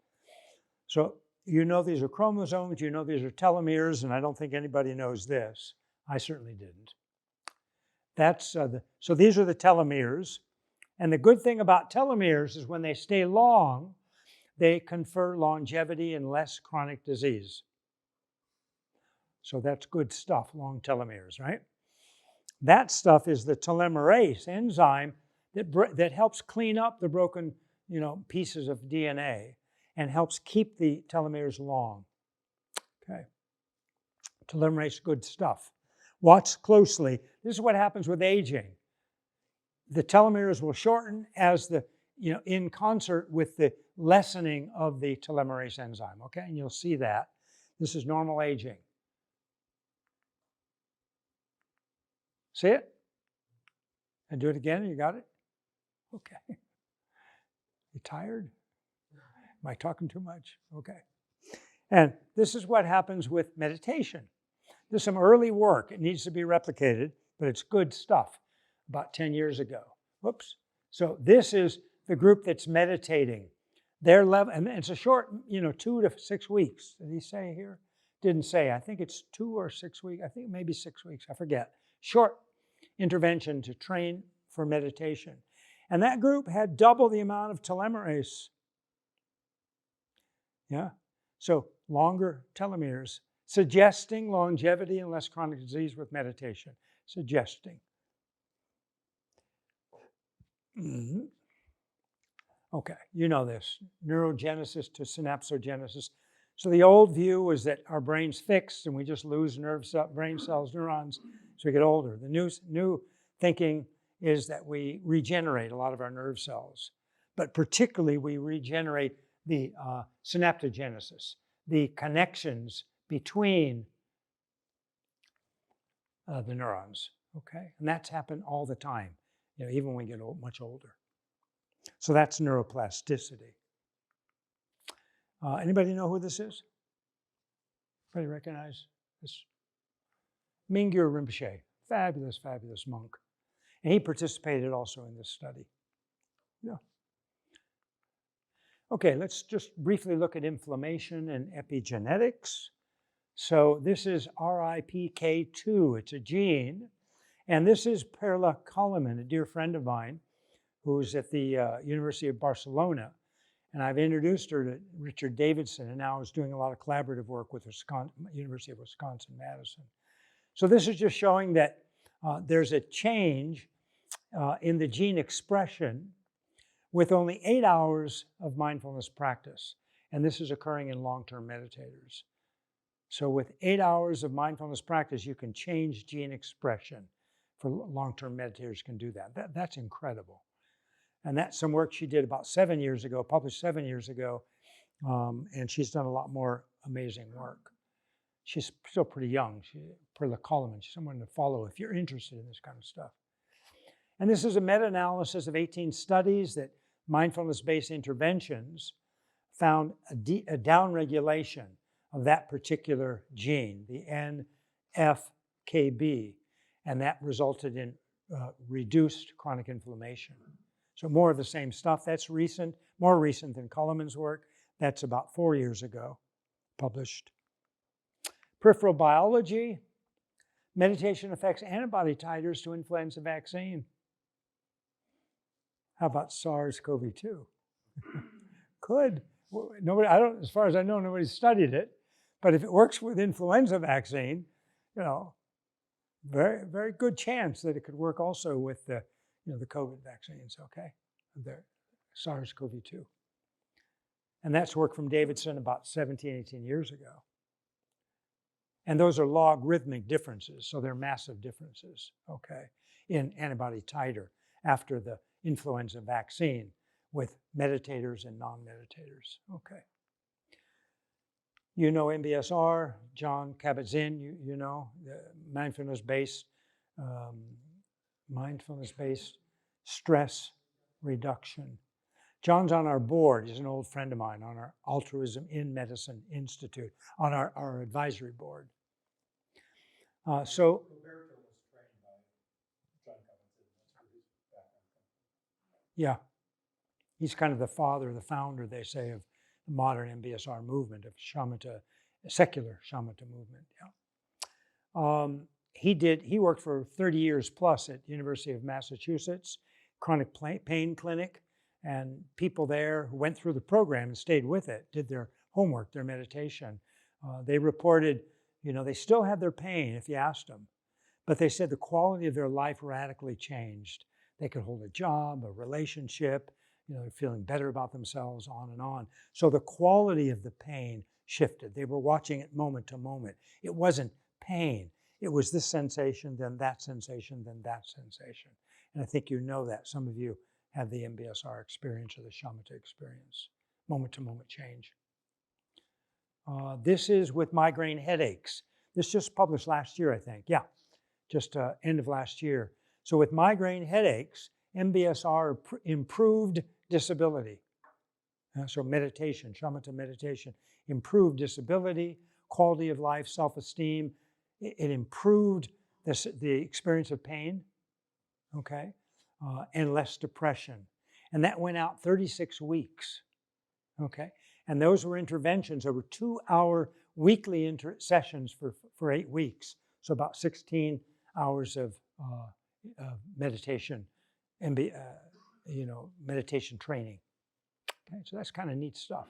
So these are chromosomes, these are telomeres, and I don't think anybody knows this. I certainly didn't. So these are the telomeres. And the good thing about telomeres is when they stay long, they confer longevity and less chronic disease. So that's good stuff, long telomeres, right? That stuff is the telomerase enzyme that helps clean up the broken, pieces of DNA and helps keep the telomeres long. Okay. Telomerase, good stuff. Watch closely. This is what happens with aging. The telomeres will shorten as in concert with the lessening of the telomerase enzyme, okay? And you'll see that. This is normal aging. See it? And do it again, you got it? Okay. You tired? Am I talking too much? Okay. And this is what happens with meditation. There's some early work. It needs to be replicated, but it's good stuff. About 10 years ago. Whoops. So this is the group that's meditating. Their level, and it's a short, 2 to 6 weeks. Did he say here? Didn't say. I think it's 2 or 6 weeks. I think maybe 6 weeks. I forget. Short intervention to train for meditation. And that group had double the amount of telomerase. Yeah. So longer telomeres, suggesting longevity and less chronic disease with meditation. Suggesting. Mhm. Okay, you know this, neurogenesis to synaptogenesis. So the old view was that our brain's fixed and we just lose brain cells, neurons as we get older. The new thinking is that we regenerate a lot of our nerve cells, but particularly we regenerate the synaptogenesis, the connections between the neurons, okay? And that's happened all the time, even when we get much older. So that's neuroplasticity. Anybody know who this is? Anybody recognize this? Mingyur Rinpoche, fabulous, fabulous monk. And he participated also in this study. Yeah. Okay, let's just briefly look at inflammation and epigenetics. So this is RIPK2, it's a gene. And this is Perla Coleman, a dear friend of mine, who's at the University of Barcelona. And I've introduced her to Richard Davidson, and now is doing a lot of collaborative work with University of Wisconsin-Madison. So this is just showing that there's a change in the gene expression with only 8 hours of mindfulness practice. And this is occurring in long-term meditators. So with 8 hours of mindfulness practice, you can change gene expression. For long-term meditators can do that. That's incredible. And that's some work she did about 7 years ago, published 7 years ago. And she's done a lot more amazing work. She's still pretty young. Perla Coleman, she's someone to follow if you're interested in this kind of stuff. And this is a meta-analysis of 18 studies that mindfulness-based interventions found a downregulation of that particular gene, the NF-kB, and that resulted in reduced chronic inflammation. So more of the same stuff. That's recent, more recent than Coleman's work. That's about 4 years ago, published. Peripheral biology, meditation affects antibody titers to influenza vaccine. How about SARS-CoV-2? Could. Nobody, as far as I know, nobody's studied it. But if it works with influenza vaccine, very, very good chance that it could work also with the COVID vaccines, okay? The SARS-CoV-2. And that's work from Davidson about 17, 18 years ago. And those are logarithmic differences, so they're massive differences, okay, in antibody titer after the influenza vaccine with meditators and non-meditators, okay. You know MBSR, John Kabat-Zinn, you know, the mindfulness-based stress reduction. John's on our board. He's an old friend of mine on our Altruism in Medicine Institute, on our advisory board. So Roberto was trained by John Kabat-Zinn. That's where his background comes from. Yeah, he's kind of the father, the founder, they say, of the modern MBSR movement, of shamatha, secular shamatha movement. Yeah. He worked for 30 years plus at University of Massachusetts, chronic pain clinic, and people there who went through the program and stayed with it, did their homework, their meditation. They reported, they still had their pain if you asked them, but they said the quality of their life radically changed. They could hold a job, a relationship, they're feeling better about themselves, on and on. So the quality of the pain shifted. They were watching it moment to moment. It wasn't pain. It was this sensation, then that sensation, then that sensation. And I think you know that. Some of you have the MBSR experience or the shamatha experience, moment to moment change. This is with migraine headaches. This just published last year, I think. Yeah, just end of last year. So with migraine headaches, MBSR improved disability. So meditation, shamatha meditation, improved disability, quality of life, self-esteem. It improved the experience of pain, okay, and less depression. And that went out 36 weeks, okay? And those were interventions over 2-hour weekly sessions for 8 weeks. So about 16 hours of meditation and meditation training. Okay, so that's kind of neat stuff.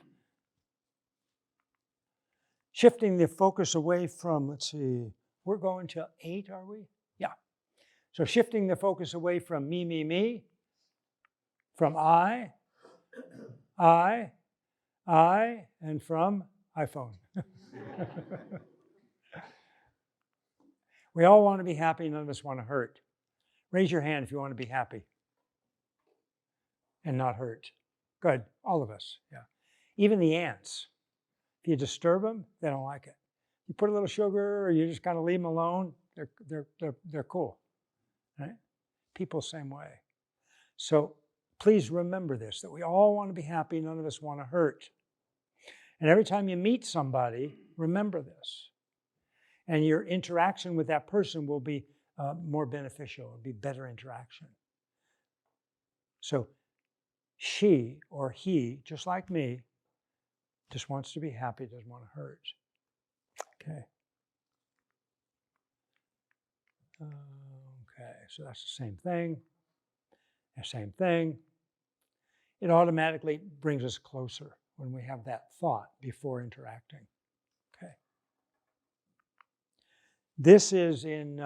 Shifting the focus away from, let's see, we're going to 8, are we? Yeah. So shifting the focus away from me, from I, and from iPhone. We all want to be happy. None of us want to hurt. Raise your hand if you want to be happy and not hurt. Good. All of us. Yeah. Even the ants. If you disturb them, they don't like it. You put a little sugar, or you just kind of leave them alone. They're cool. Right? People same way. So please remember this: that we all want to be happy. None of us want to hurt. And every time you meet somebody, remember this. And your interaction with that person will be more beneficial. It'll be better interaction. So she or he, just like me, just wants to be happy, doesn't want to hurt. Okay. Okay, so that's the same thing. The same thing. It automatically brings us closer when we have that thought before interacting. Okay. This is in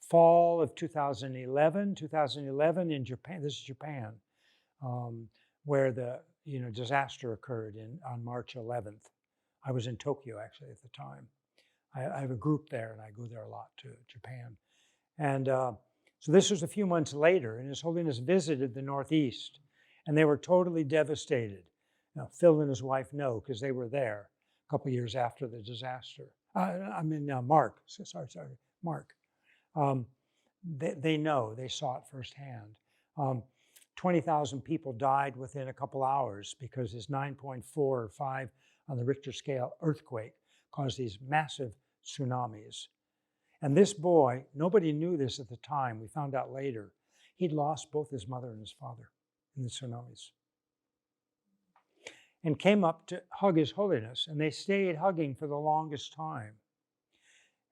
fall of 2011. 2011 in Japan. This is Japan, where the disaster occurred on March 11th. I was in Tokyo actually at the time. I have a group there, and I go there a lot to Japan. And so this was a few months later, and His Holiness visited the Northeast, and they were totally devastated. Now, Phil and his wife know because they were there a couple of years after the disaster. Mark. Sorry, Mark. They know. They saw it firsthand. 20,000 people died within a couple hours because this 9.4 or 5 on the Richter scale earthquake caused these massive tsunamis. And this boy, nobody knew this at the time. We found out later. He'd lost both his mother and his father in the tsunamis. And came up to hug His Holiness, and they stayed hugging for the longest time.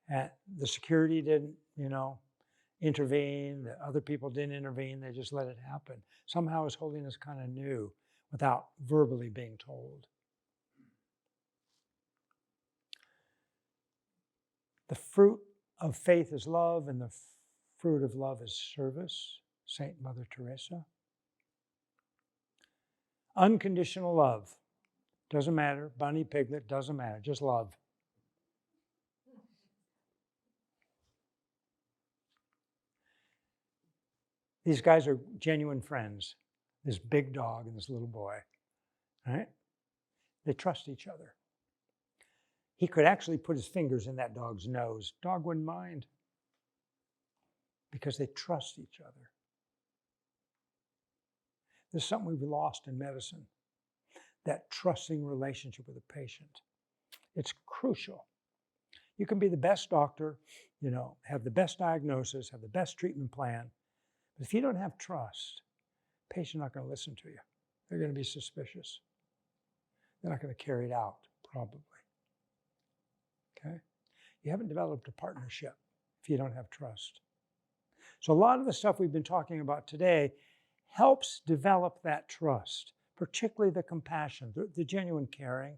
And the security didn't, intervene. The other people didn't intervene. They just let it happen. Somehow His Holiness kind of knew without verbally being told. The fruit of faith is love, and the fruit of love is service. Saint Mother Teresa. Unconditional love. Doesn't matter. Bunny, piglet, doesn't matter. Just love. These guys are genuine friends. This big dog and this little boy. Right? They trust each other. He could actually put his fingers in that dog's nose. Dog wouldn't mind. Because they trust each other. This is something we've lost in medicine. That trusting relationship with the patient. It's crucial. You can be the best doctor, have the best diagnosis, have the best treatment plan. But if you don't have trust, the patient's not going to listen to you. They're going to be suspicious. They're not going to carry it out, probably. Okay? You haven't developed a partnership if you don't have trust. So a lot of the stuff we've been talking about today helps develop that trust, particularly the compassion, the genuine caring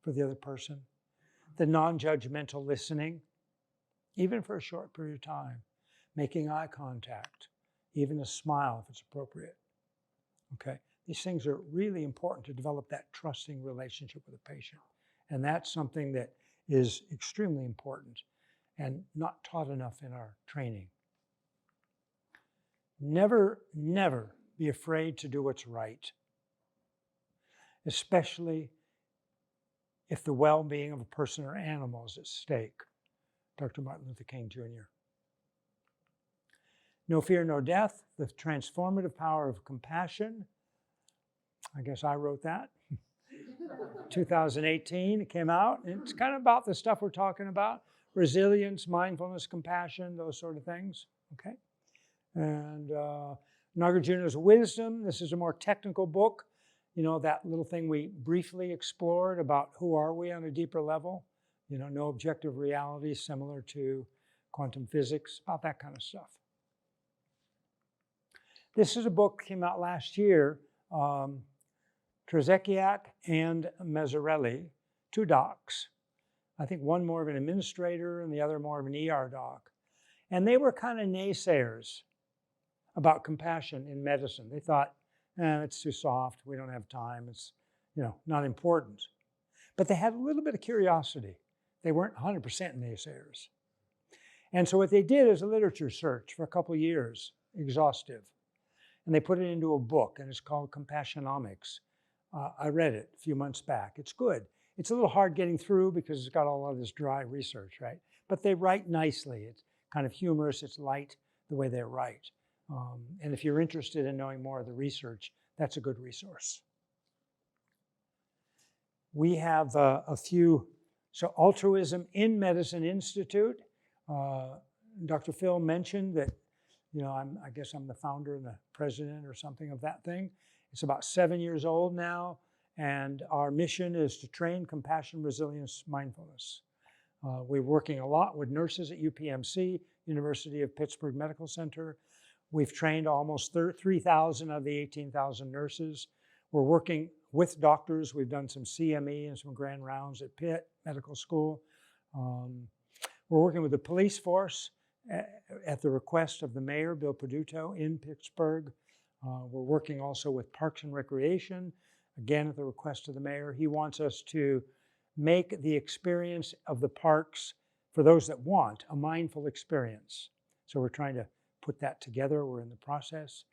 for the other person, the non-judgmental listening, even for a short period of time, making eye contact, even a smile if it's appropriate. Okay? These things are really important to develop that trusting relationship with the patient. And that's something that is extremely important and not taught enough in our training. Never, never be afraid to do what's right, especially if the well-being of a person or animal is at stake. Dr. Martin Luther King Jr. No fear, no death, the transformative power of compassion. I guess I wrote that. 2018, it came out. And it's kind of about the stuff we're talking about. Resilience, mindfulness, compassion, those sort of things. Okay? And Nagarjuna's Wisdom. This is a more technical book. That little thing we briefly explored about who are we on a deeper level. No objective reality similar to quantum physics, about that kind of stuff. This is a book that came out last year. Trzekiak and Mazzarelli, 2 docs. I think one more of an administrator and the other more of an ER doc. And they were kind of naysayers about compassion in medicine. They thought, it's too soft. We don't have time. It's, not important. But they had a little bit of curiosity. They weren't 100% naysayers. And so what they did is a literature search for a couple of years, exhaustive. And they put it into a book, and it's called Compassionomics. I read it a few months back. It's good. It's a little hard getting through because it's got all of this dry research, right? But they write nicely. It's kind of humorous. It's light the way they write. And if you're interested in knowing more of the research, that's a good resource. We have a few, so Altruism in Medicine Institute. Dr. Phil mentioned that, I guess I'm the founder and the president or something of that thing. It's about 7 years old now, and our mission is to train compassion, resilience, mindfulness. We're working a lot with nurses at UPMC, University of Pittsburgh Medical Center. We've trained almost 3,000 of the 18,000 nurses. We're working with doctors. We've done some CME and some grand rounds at Pitt Medical School. We're working with the police force at the request of the mayor, Bill Peduto, in Pittsburgh. We're working also with Parks and Recreation, again at the request of the mayor. He wants us to make the experience of the parks, for those that want, a mindful experience. So we're trying to put that together. We're in the process.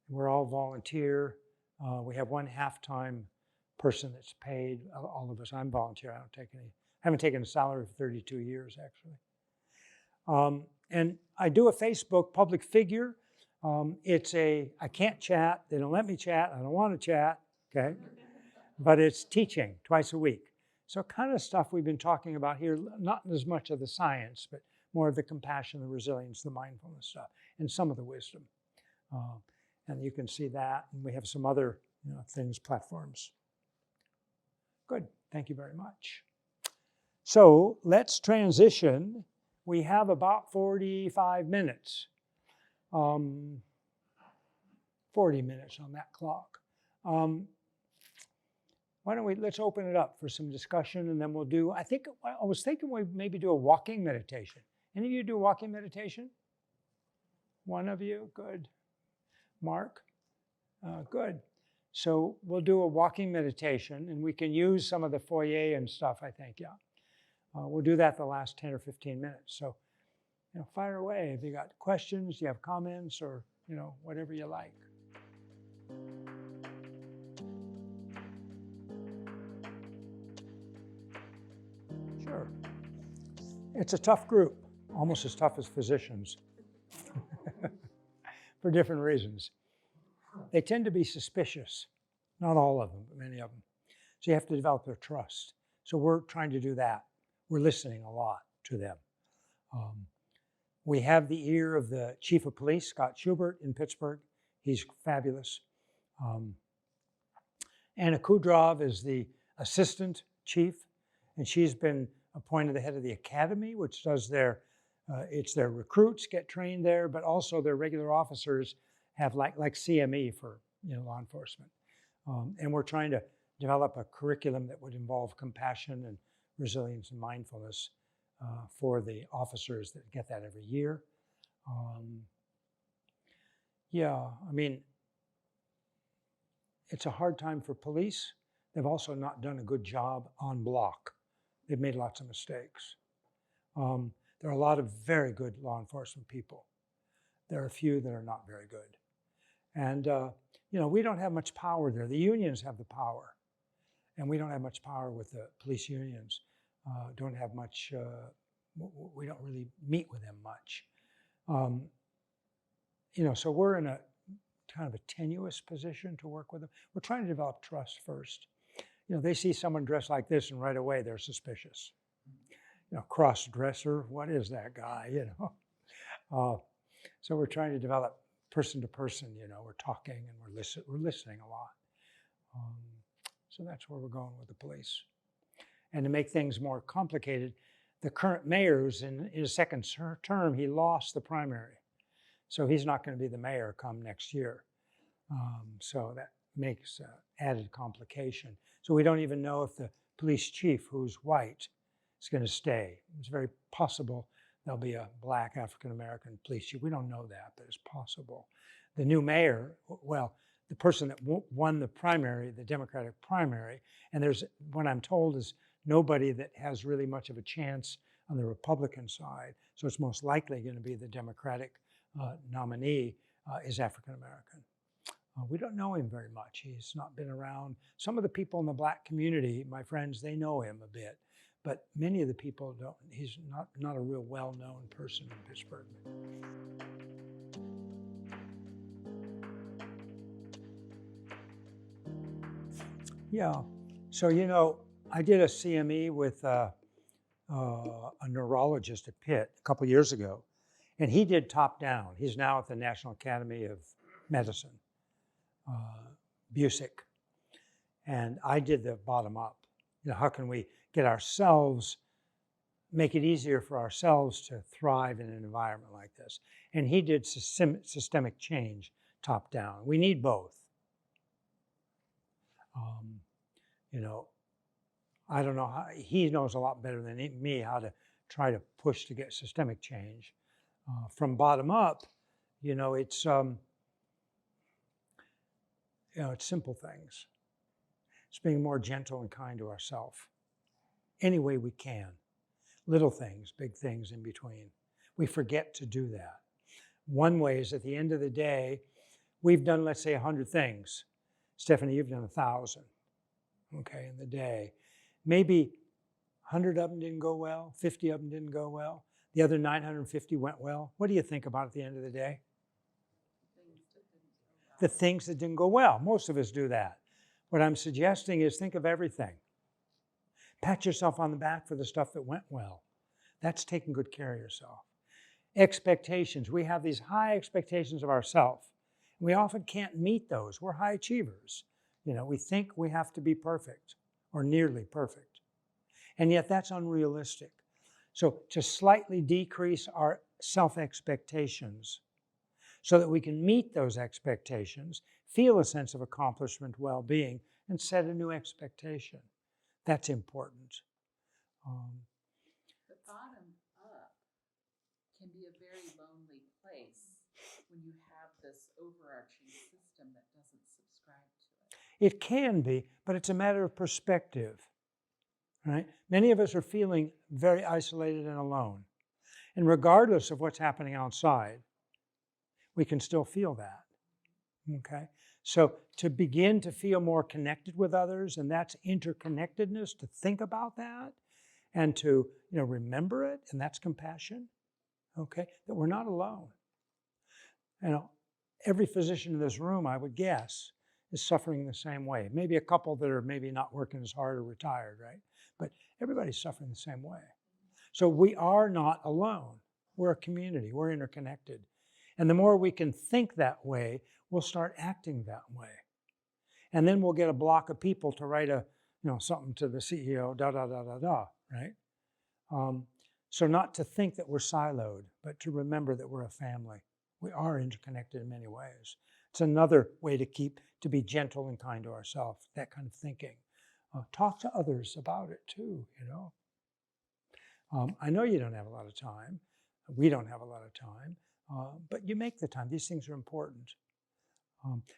We're all volunteer. We have one half-time person that's paid. All of us, I'm volunteer. I haven't taken a salary for 32 years, actually. And I do a Facebook public figure. I can't chat. They don't let me chat. I don't want to chat, okay? But it's teaching twice a week. So kind of stuff we've been talking about here, not as much of the science, but more of the compassion, the resilience, the mindfulness stuff, and some of the wisdom. And you can see that. And we have some other things, platforms. Good. Thank you very much. So let's transition. We have about 45 minutes. 40 minutes on that clock. Why don't let's open it up for some discussion, and then we'll do, I was thinking we'd maybe do a walking meditation. Any of you do walking meditation? One of you? Good. Mark? Good. So we'll do a walking meditation, and we can use some of the foyer and stuff, I think, yeah. We'll do that the last 10 or 15 minutes. So, fire away. If you got questions, you have comments, or, whatever you like. Sure. It's a tough group, almost as tough as physicians, for different reasons. They tend to be suspicious, not all of them, but many of them. So you have to develop their trust. So we're trying to do that. We're listening a lot to them. We have the ear of the chief of police, Scott Schubert, in Pittsburgh. He's fabulous. Anna Kudrov is the assistant chief, and she's been appointed the head of the academy, which does their recruits get trained there, but also their regular officers have like CME for law enforcement. And we're trying to develop a curriculum that would involve compassion and resilience and mindfulness for the officers that get that every year. It's a hard time for police. They've also not done a good job on block. They've made lots of mistakes. There are a lot of very good law enforcement people. There are a few that are not very good. And, we don't have much power there. The unions have the power. And we don't have much power with the police unions. Don't have much, we don't really meet with them much. So we're in a kind of a tenuous position to work with them. We're trying to develop trust first. They see someone dressed like this and right away they're suspicious. Cross-dresser, what is that guy, So we're trying to develop person to person, we're talking and we're listening a lot. So that's where we're going with the police. And to make things more complicated, the current mayor's in his second term, he lost the primary. So he's not going to be the mayor come next year. So that makes added complication. So we don't even know if the police chief, who's white, is going to stay. It's very possible there'll be a black African-American police chief. We don't know that, but it's possible. the new mayor, well, the person that won the primary, the Democratic primary, and there's, what I'm told is nobody that has really much of a chance on the Republican side, so it's most likely going to be the Democratic nominee is African American. We don't know him very much. He's not been around. Some of the people in the black community, my friends, they know him a bit, but many of the people don't. He's not a real well-known person in Pittsburgh. Yeah, so I did a CME with a neurologist at Pitt a couple years ago, and he did top down. He's now at the National Academy of Medicine, Busick, and I did the bottom up. How can we get ourselves, make it easier for ourselves to thrive in an environment like this? And he did systemic change top down. We need both. I don't know how, he knows a lot better than me how to try to push to get systemic change. From bottom up, it's it's simple things. It's being more gentle and kind to ourselves any way we can. Little things, big things in between. We forget to do that. One way is at the end of the day, we've done, let's say, 100 things. Stephanie, you've done 1,000, okay, in the day. Maybe 100 of them didn't go well, 50 of them didn't go well. The other 950 went well. What do you think about at the end of the day? The things that didn't go well. Most of us do that. What I'm suggesting is think of everything. Pat yourself on the back for the stuff that went well. That's taking good care of yourself. Expectations. We have these high expectations of ourselves. We often can't meet those. We're high achievers. We think we have to be perfect or nearly perfect. And yet that's unrealistic. So to slightly decrease our self-expectations so that we can meet those expectations, feel a sense of accomplishment, well-being, and set a new expectation. That's important. The bottom up can be a very lonely place when you have this overarching system that doesn't subscribe to it. It can be, but it's a matter of perspective, right? Many of us are feeling very isolated and alone. And regardless of what's happening outside, we can still feel that, okay? So to begin to feel more connected with others, and that's interconnectedness, to think about that and to remember it, and that's compassion, okay? That we're not alone. Every physician in this room, I would guess, is suffering the same way. Maybe a couple that are maybe not working as hard or retired, right? But everybody's suffering the same way. So we are not alone. We're a community. We're interconnected. And the more we can think that way, we'll start acting that way. And then we'll get a block of people to write something to the CEO, right? So not to think that we're siloed, but to remember that we're a family. We are interconnected in many ways. It's another way to be gentle and kind to ourselves, that kind of thinking. Talk to others about it too, I know you don't have a lot of time. We don't have a lot of time, but you make the time. These things are important.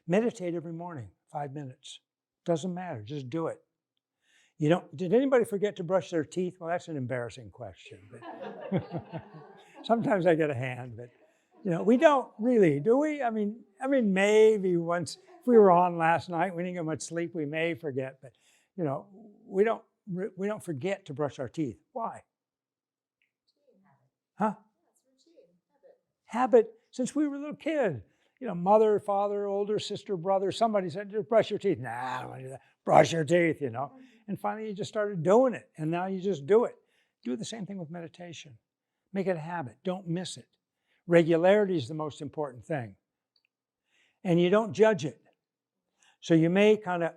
Meditate every morning, 5 minutes. Doesn't matter, just do it. Did anybody forget to brush their teeth? Well, that's an embarrassing question. But sometimes I get a hand, but we don't really, do we? I mean, maybe once, if we were on last night, we didn't get much sleep, we may forget, but we don't forget to brush our teeth. Why? Huh? Habit since we were a little kid. Mother, father, older sister, brother, somebody said, just brush your teeth. Nah, I don't want to do that. Brush your teeth, And finally you just started doing it, and now you just do it. Do the same thing with meditation. Make it a habit. Don't miss it. Regularity is the most important thing. And you don't judge it. So you may kind of,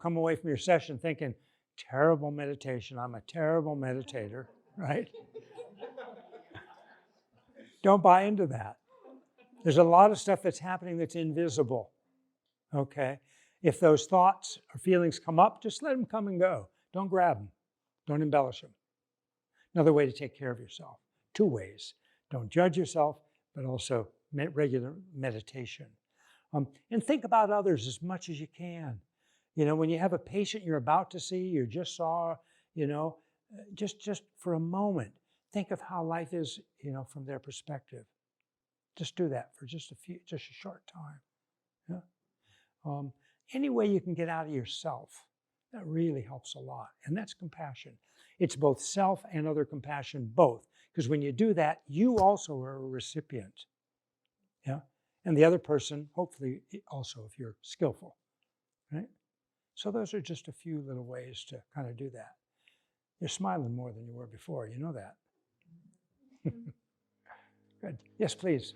come away from your session thinking, terrible meditation, I'm a terrible meditator, right? Don't buy into that. There's a lot of stuff that's happening that's invisible, okay? If those thoughts or feelings come up, just let them come and go. Don't grab them. Don't embellish them. Another way to take care of yourself. 2 ways. Don't judge yourself, but also regular meditation. And think about others as much as you can. You know, when you have a patient you're about to see, you just saw, you know, just for a moment, think of how life is, you know, from their perspective. Just do that for just a short time. Yeah. Any way you can get out of yourself, that really helps a lot. And that's compassion. It's both self and other compassion, both. Because when you do that, you also are a recipient. Yeah. And the other person, hopefully, also, if you're skillful. Right? So those are just a few little ways to kind of do that. You're smiling more than you were before. You know that. Good. Yes, please.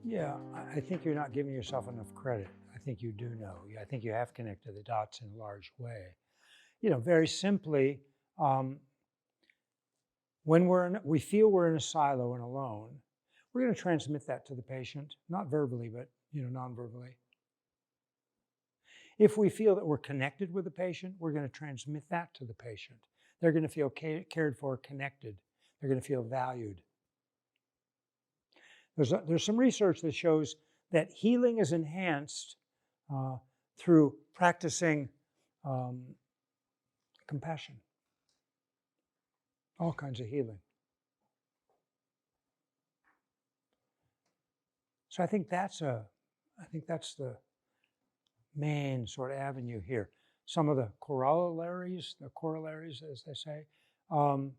Yeah, I think you're not giving yourself enough credit. I think you do know. I think you have connected the dots in a large way. You know, very simply, when we feel we're in a silo and alone, we're going to transmit that to the patient, not verbally, but, you know, non-verbally. If we feel that we're connected with the patient, we're going to transmit that to the patient. They're going to feel cared for, connected. They're going to feel valued. There's some research that shows that healing is enhanced through practicing compassion. All kinds of healing. So I think that's the main sort of avenue here. Some of the corollaries, as they say, you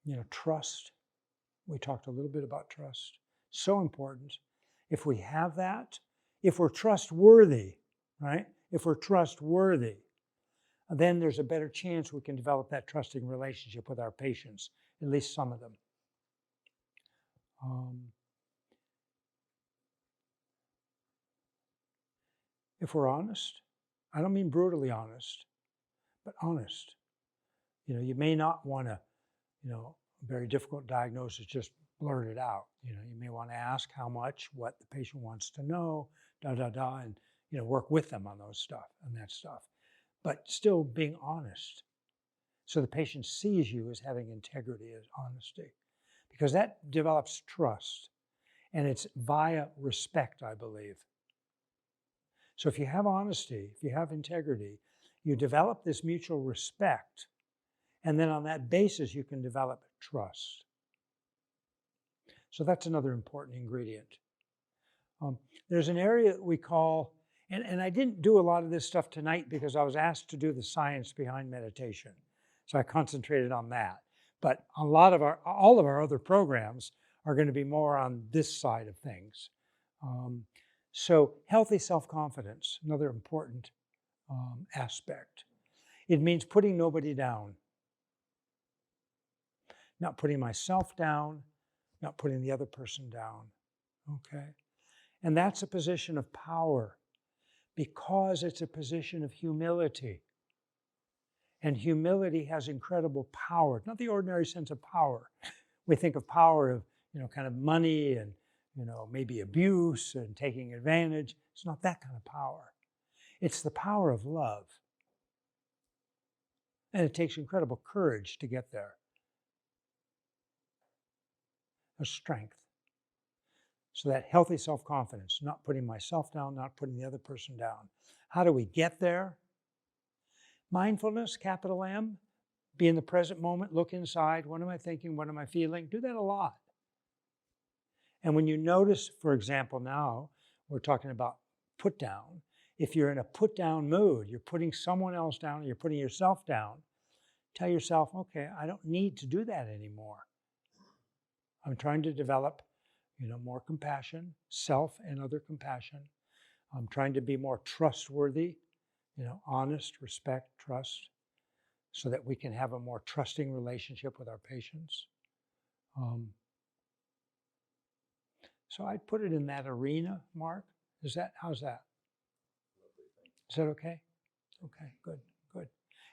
know, trust. We talked a little bit about trust. So important. If we have that, if we're trustworthy, right? If we're trustworthy, then there's a better chance we can develop that trusting relationship with our patients, at least some of them. If we're honest, I don't mean brutally honest, but honest. You know, you may not want to, you know, a very difficult diagnosis, just blurt it out. You know, you may want to ask how much, what the patient wants to know, and, you know, work with them on that stuff. But still being honest. So the patient sees you as having integrity, as honesty. Because that develops trust. And it's via respect, I believe. So if you have honesty, if you have integrity, you develop this mutual respect. And then on that basis, you can develop trust. So that's another important ingredient. There's an area that we call, and I didn't do a lot of this stuff tonight because I was asked to do the science behind meditation. So I concentrated on that. But all of our other programs are going to be more on this side of things. So healthy self-confidence, another important aspect. It means putting nobody down. Not putting myself down, not putting the other person down, okay? And that's a position of power because it's a position of humility. And humility has incredible power, not the ordinary sense of power. We think of power of, you know, kind of money and, you know, maybe abuse and taking advantage. It's not that kind of power. It's the power of love. And it takes incredible courage to get there. There's strength. So that healthy self-confidence, not putting myself down, not putting the other person down. How do we get there? Mindfulness, capital M, be in the present moment, look inside. What am I thinking? What am I feeling? Do that a lot. And when you notice, for example, now we're talking about put down. If you're in a put down mood, you're putting someone else down, you're putting yourself down, tell yourself, okay, I don't need to do that anymore. I'm trying to develop, you know, more compassion, self and other compassion. I'm trying to be more trustworthy, you know, honest, respect, trust, so that we can have a more trusting relationship with our patients. So I'd put it in that arena, Mark. How's that? Is that okay? Okay, good, good.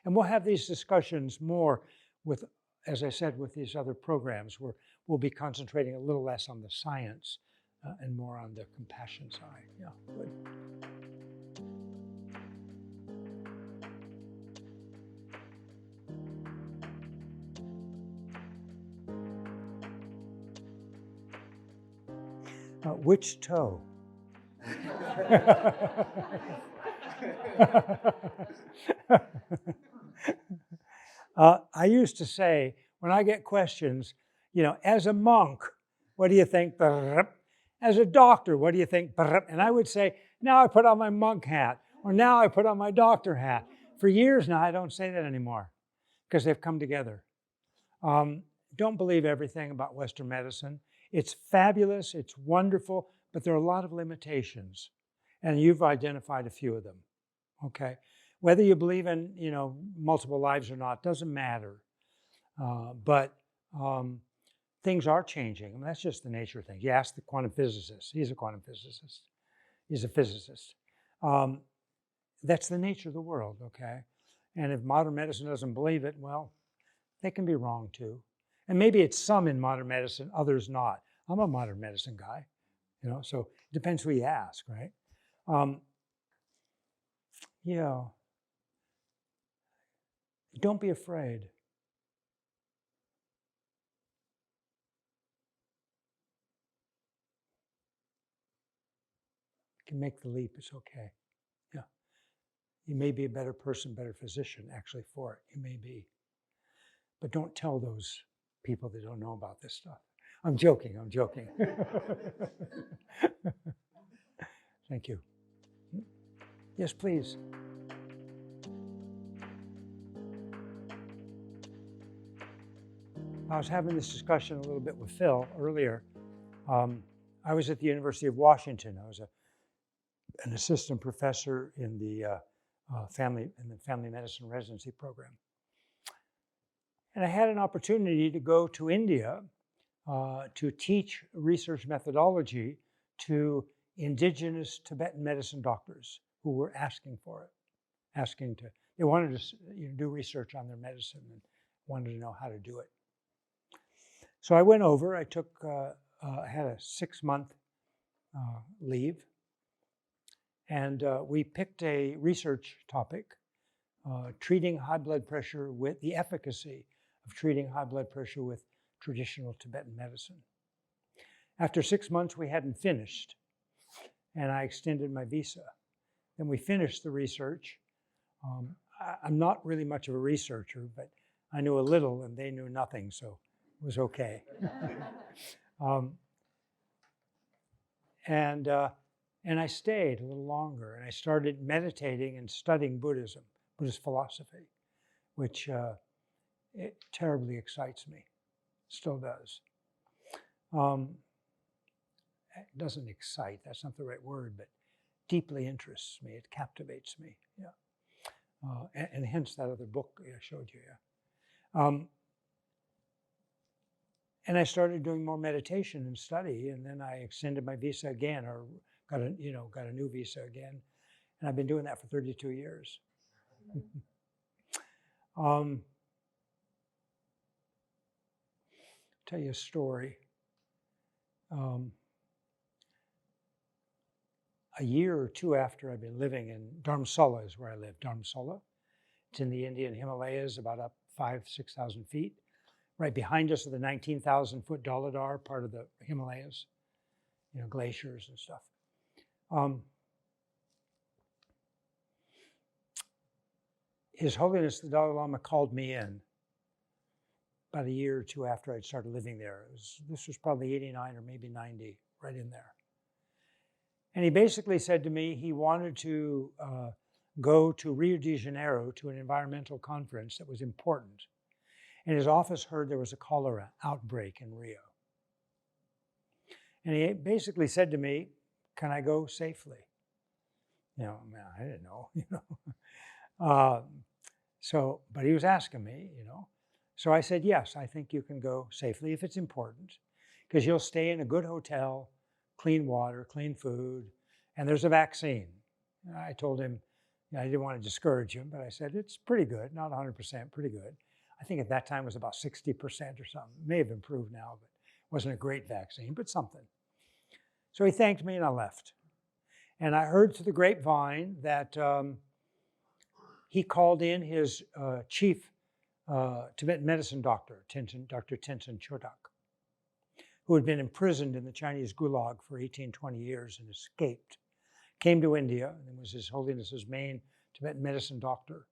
And we'll have these discussions more with, as I said, with these other programs where we'll be concentrating a little less on the science and more on the compassion side. Yeah, good. Which toe? I used to say, when I get questions, as a monk, what do you think? As a doctor, what do you think? And I would say, now I put on my monk hat, or now I put on my doctor hat. For years now, I don't say that anymore because they've come together. Don't believe everything about Western medicine. It's fabulous, it's wonderful, but there are a lot of limitations. And you've identified a few of them, okay? Whether you believe in, multiple lives or not, doesn't matter. But things are changing. I mean, that's just the nature of things. You ask the quantum physicist. He's a quantum physicist. He's a physicist. That's the nature of the world, okay? And if modern medicine doesn't believe it, well, they can be wrong too. And maybe it's some in modern medicine, others not. I'm a modern medicine guy, so it depends who you ask, right? Don't be afraid. You can make the leap, it's okay. Yeah. You may be a better person, better physician, actually, for it. You may be. But don't tell those people that don't know about this stuff. I'm joking. Thank you. Yes, please. I was having this discussion a little bit with Phil earlier. I was at the University of Washington. I was an assistant professor in the family medicine residency program. And I had an opportunity to go to India to teach research methodology to indigenous Tibetan medicine doctors who were asking for it, they wanted to do research on their medicine and wanted to know how to do it. So I went over, I had a 6-month leave, and we picked a research topic, treating high blood pressure with the efficacy of treating high blood pressure with traditional Tibetan medicine. After 6 months, we hadn't finished, and I extended my visa. Then we finished the research. I'm not really much of a researcher, but I knew a little and they knew nothing, so it was okay. And I stayed a little longer, and I started meditating and studying Buddhism, Buddhist philosophy, which it terribly excites me, still does. It doesn't excite, that's not the right word, but deeply interests me, it captivates me, yeah. And hence that other book I showed you, yeah. And I started doing more meditation and study, and then I extended my visa again, or got a new visa again, and I've been doing that for 32 years. Tell you a story. A year or two after I've been living in Dharamsala is where I live, Dharamsala. It's in the Indian Himalayas, about up 5,000-6,000 feet. Right behind us are the 19,000-foot Daladar, part of the Himalayas, glaciers and stuff. His Holiness the Dalai Lama called me in about a year or two after I'd started living there. This was probably 89 or maybe 90, right in there. And he basically said to me he wanted to go to Rio de Janeiro to an environmental conference that was important. And his office heard there was a cholera outbreak in Rio. And he basically said to me, can I go safely? I didn't know, but he was asking me, So I said, yes, I think you can go safely if it's important, because you'll stay in a good hotel, clean water, clean food, and there's a vaccine. I told him, I didn't want to discourage him, but I said, it's pretty good, not 100%, pretty good. I think at that time it was about 60% or something. It may have improved now, but it wasn't a great vaccine, but something. So he thanked me and I left. And I heard through the grapevine that he called in his chief Tibetan medicine doctor, Dr. Tenzin Chodak, who had been imprisoned in the Chinese Gulag for 18, 20 years and escaped, came to India and was His Holiness's main Tibetan medicine doctor.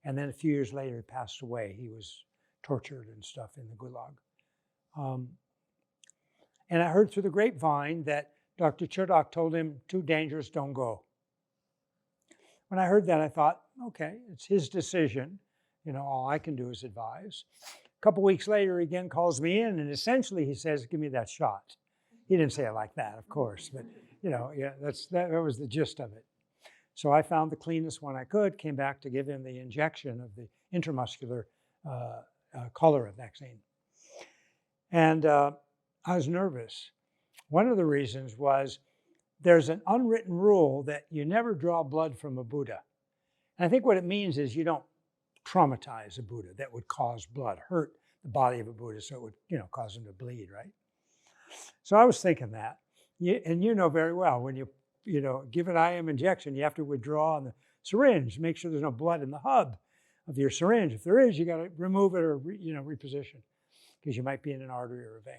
And then a few years later, he passed away. He was tortured and stuff in the Gulag. And I heard through the grapevine that Dr. Chodok told him, too dangerous, don't go. When I heard that, I thought, okay, it's his decision. All I can do is advise. A couple weeks later, he again calls me in, and essentially he says, give me that shot. He didn't say it like that, of course, but yeah, that was the gist of it. So I found the cleanest one I could, came back to give him the injection of the intramuscular cholera vaccine. And I was nervous. One of the reasons was there's an unwritten rule that you never draw blood from a Buddha. And I think what it means is you don't traumatize a Buddha that would cause blood, hurt the body of a Buddha so it would, cause him to bleed, right? So I was thinking that. And you know very well, when you give an IM injection, you have to withdraw on the syringe, make sure there's no blood in the hub of your syringe. If there is, you got to remove it or reposition, because you might be in an artery or a vein.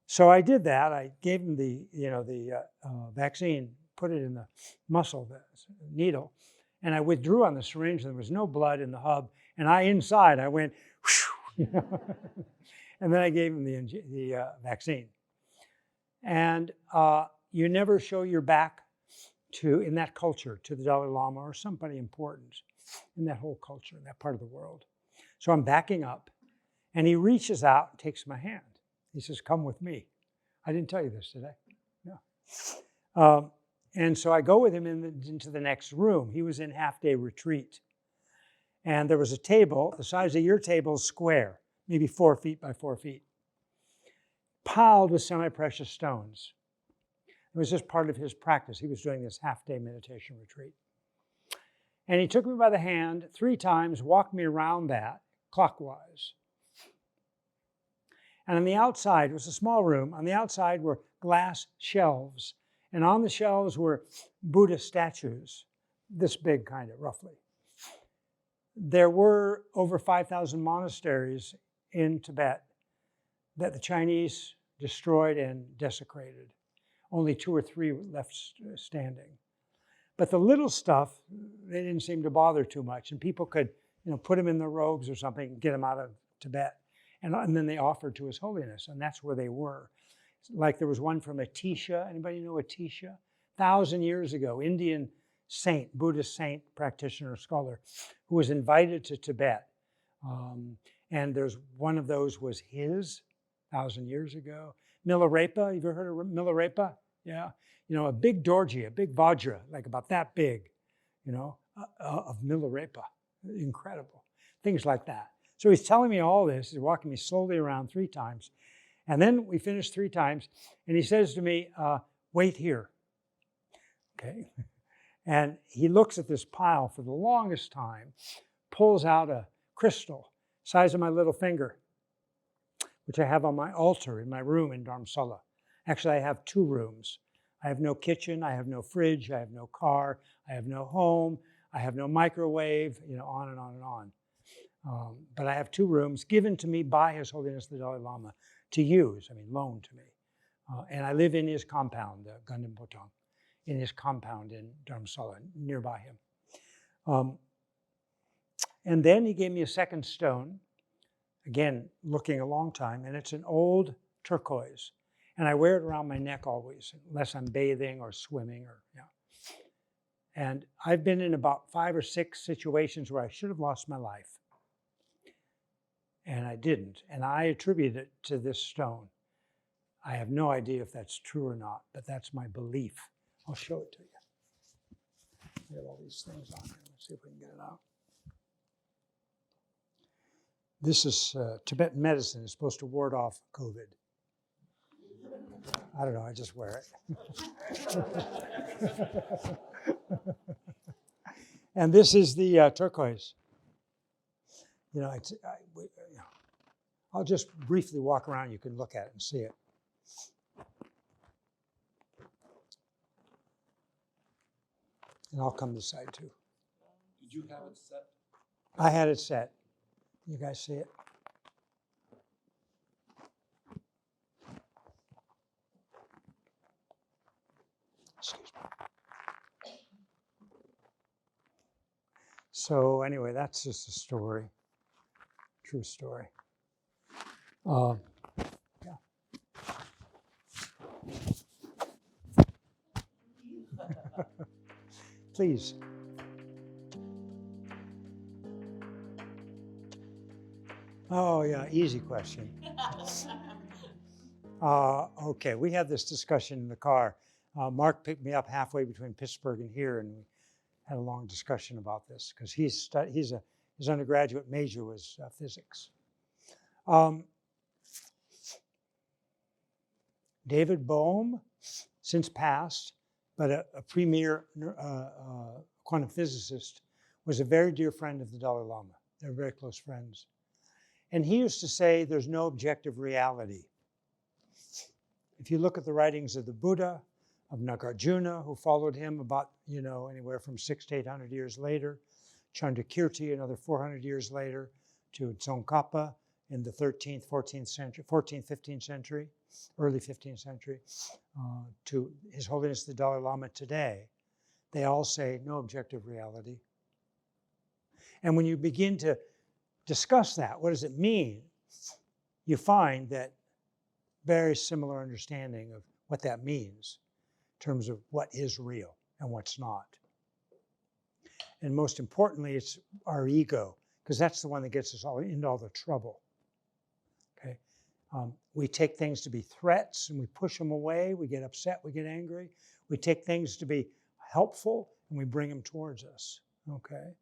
So I did that. I gave him the vaccine, put it in the muscle, the needle, and I withdrew on the syringe. There was no blood in the hub, and I went, whoosh, and then I gave him the vaccine. And you never show your back in that culture, to the Dalai Lama or somebody important in that whole culture, in that part of the world. So I'm backing up, and he reaches out and takes my hand. He says, come with me. I didn't tell you this, did I? No. And so I go with him into the next room. He was in half-day retreat. And there was a table, the size of your table, square, maybe 4 feet by 4 feet, piled with semi-precious stones. It was just part of his practice. He was doing this half-day meditation retreat. And he took me by the hand 3 times, walked me around that clockwise. And on the outside, it was a small room, on the outside were glass shelves. And on the shelves were Buddha statues, this big kind of, roughly. There were over 5,000 monasteries in Tibet that the Chinese destroyed and desecrated. Only 2 or 3 left standing. But the little stuff, they didn't seem to bother too much. And people could, put them in their robes or something and get them out of Tibet. And then they offered to His Holiness, and that's where they were. Like there was one from Atisha. Anybody know Atisha? 1,000 years ago, Indian saint, Buddhist saint, practitioner, scholar, who was invited to Tibet. And there's one of those was his 1,000 years ago. Milarepa, you ever heard of Milarepa? Yeah. A big dorji, a big vajra, like about that big, of Milarepa. Incredible. Things like that. So he's telling me all this. He's walking me slowly around 3 times. And then we finished 3 times. And he says to me, wait here. Okay. And he looks at this pile for the longest time, pulls out a crystal, size of my little finger, which I have on my altar in my room in Dharamsala. Actually, I have 2 rooms. I have no kitchen, I have no fridge, I have no car, I have no home, I have no microwave, on and on and on. But I have 2 rooms given to me by His Holiness the Dalai Lama to use, loaned to me. And I live in his compound, Gundam Potong, in his compound in Dharamsala, nearby him. And then he gave me a second stone, again, looking a long time, and it's an old turquoise. And I wear it around my neck always, unless I'm bathing or swimming And I've been in about 5 or 6 situations where I should have lost my life. And I didn't. And I attribute it to this stone. I have no idea if that's true or not, but that's my belief. I'll show it to you. I have all these things on here. Let's see if we can get it out. This is Tibetan medicine. It's supposed to ward off COVID. I don't know, I just wear it. And this is the turquoise. I'll just briefly walk around. You can look at it and see it. And I'll come this side too. Did you have it set? I had it set. You guys see it? So anyway, that's just a story, true story. Yeah. Please. Oh yeah, easy question. Okay, we had this discussion in the car. Mark picked me up halfway between Pittsburgh and here, and we had a long discussion about this because his undergraduate major was physics. David Bohm, since passed, but a premier quantum physicist, was a very dear friend of the Dalai Lama. They were very close friends. And he used to say there's no objective reality. If you look at the writings of the Buddha, of Nagarjuna, who followed him about, anywhere from 600 to 800 years later, Chandrakirti another 400 years later, to Tsongkhapa in the 13th, 14th century, 14th, 15th century, early 15th century, to His Holiness the Dalai Lama today, they all say no objective reality. And when you begin to discuss that, what does it mean? You find that very similar understanding of what that means in terms of what is real and what's not. And most importantly, it's our ego, because that's the one that gets us all into all the trouble. Okay, we take things to be threats and we push them away. We get upset, we get angry. We take things to be helpful and we bring them towards us. Okay,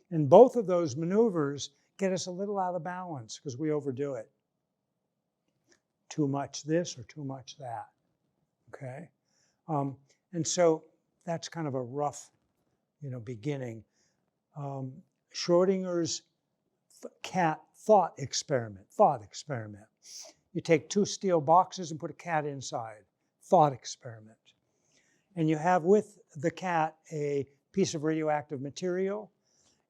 and both of those maneuvers get us a little out of balance because we overdo it. Too much this or too much that. Okay, and so that's kind of a rough, beginning. Schrodinger's cat thought experiment. You take 2 steel boxes and put a cat inside. Thought experiment. And you have with the cat a piece of radioactive material,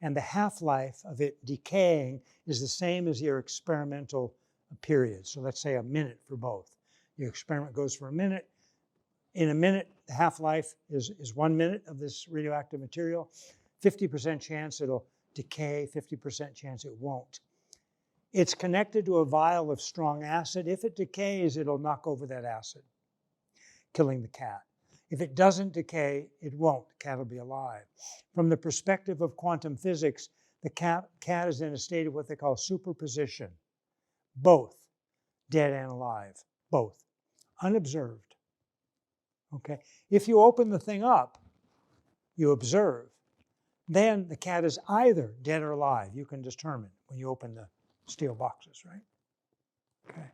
and the half-life of it decaying is the same as your experimental period. So let's say a minute for both. Your experiment goes for a minute. In a minute, the half-life is 1 minute of this radioactive material. 50% chance it'll decay, 50% chance it won't. It's connected to a vial of strong acid. If it decays, it'll knock over that acid, killing the cat. If it doesn't decay, it won't. The cat will be alive. From the perspective of quantum physics, the cat is in a state of what they call superposition. Both, dead and alive, both, unobserved. Okay? If you open the thing up, you observe, then the cat is either dead or alive. You can determine when you open the steel boxes, right? Okay.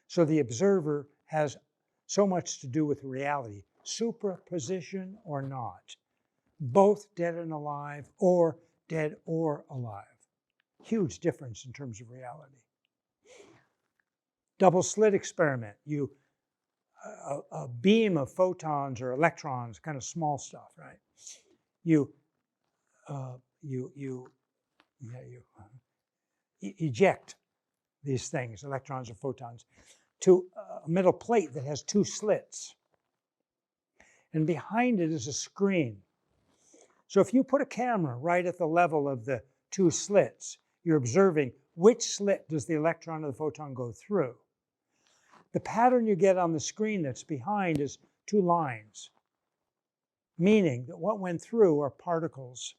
So the observer has so much to do with reality, superposition or not, both dead and alive, or dead or alive. Huge difference in terms of reality. Double slit experiment. A beam of photons or electrons, kind of small stuff, right? You eject these things, electrons or photons, to a metal plate that has 2 slits. And behind it is a screen. So if you put a camera right at the level of the 2 slits, you're observing which slit does the electron or the photon go through. The pattern you get on the screen that's behind is 2 lines, meaning that what went through are particles.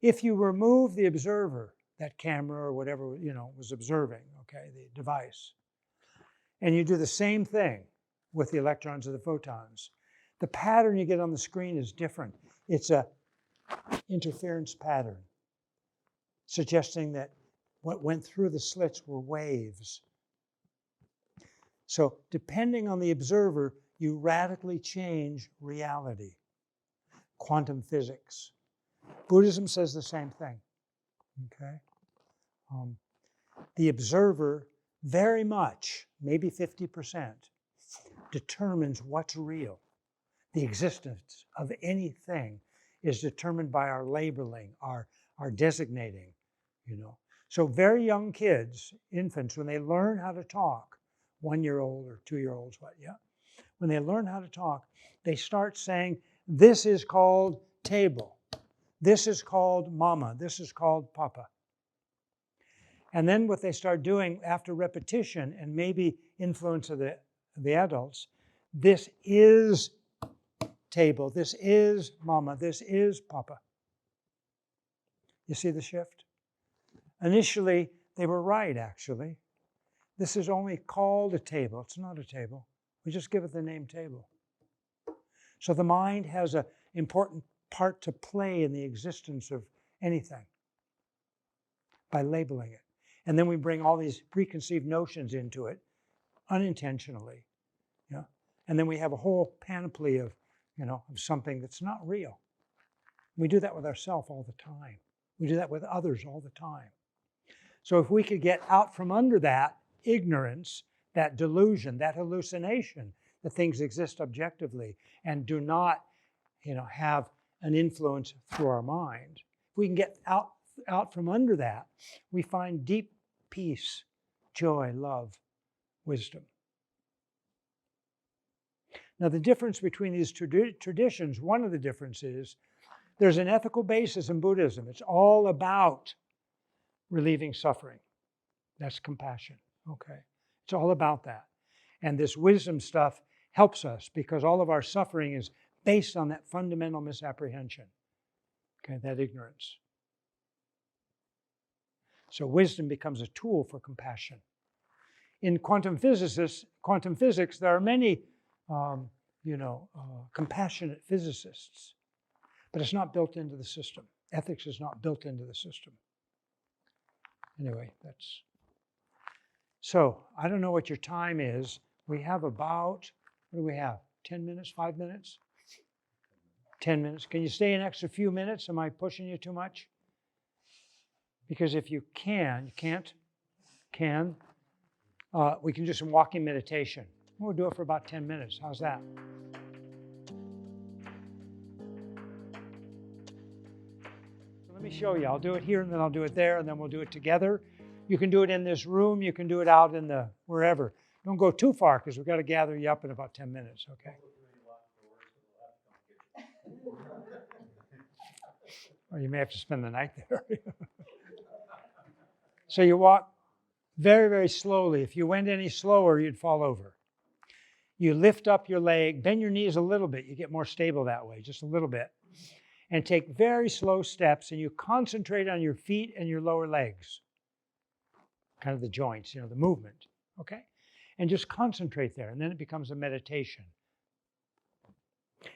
If you remove the observer, that camera or whatever was observing, okay, the device, and you do the same thing with the electrons or the photons, the pattern you get on the screen is different. It's a interference pattern, suggesting that what went through the slits were waves. So depending on the observer, you radically change reality. Quantum physics. Buddhism says the same thing. Okay? The observer very much, maybe 50%, determines what's real. The existence of anything is determined by our labeling, our designating, So very young kids, infants, when they learn how to talk, 1-year-old or 2-year-olds, when they learn how to talk, they start saying, this is called table, This is called mama. This is called papa. And then what they start doing after repetition and maybe influence of the adults, this is table, this is mama, this is papa. You see the shift? Initially, they were right, actually. This is only called a table. It's not a table. We just give it the name table. So the mind has an important part to play in the existence of anything by labeling it. And then we bring all these preconceived notions into it unintentionally. Yeah? And then we have a whole panoply of, of something that's not real. We do that with ourselves all the time. We do that with others all the time. So if we could get out from under that ignorance, that delusion, that hallucination that things exist objectively and do not, have an influence through our mind, if we can get out from under that, we find deep peace, joy, love, wisdom. Now, the difference between these traditions, one of the differences is there's an ethical basis in Buddhism. It's all about relieving suffering. That's compassion, okay? It's all about that. And this wisdom stuff helps us because all of our suffering is based on that fundamental misapprehension, okay, that ignorance. So wisdom becomes a tool for compassion. In quantum physics, there are many, compassionate physicists, but it's not built into the system. Ethics is not built into the system. Anyway, so I don't know what your time is. We have about, what do we have? 10 minutes, 5 minutes? 10 minutes. Can you stay an extra few minutes? Am I pushing you too much? Because if you can't, we can do some walking meditation. We'll do it for about 10 minutes. How's that? So let me show you. I'll do it here and then I'll do it there and then we'll do it together. You can do it in this room. You can do it out in the wherever. Don't go too far because we've got to gather you up in about 10 minutes, okay? Or you may have to spend the night there. So you walk very, very slowly. If you went any slower, you'd fall over. You lift up your leg, bend your knees a little bit. You get more stable that way, just a little bit. And take very slow steps, and you concentrate on your feet and your lower legs. Kind of the joints, the movement, okay? And just concentrate there, and then it becomes a meditation.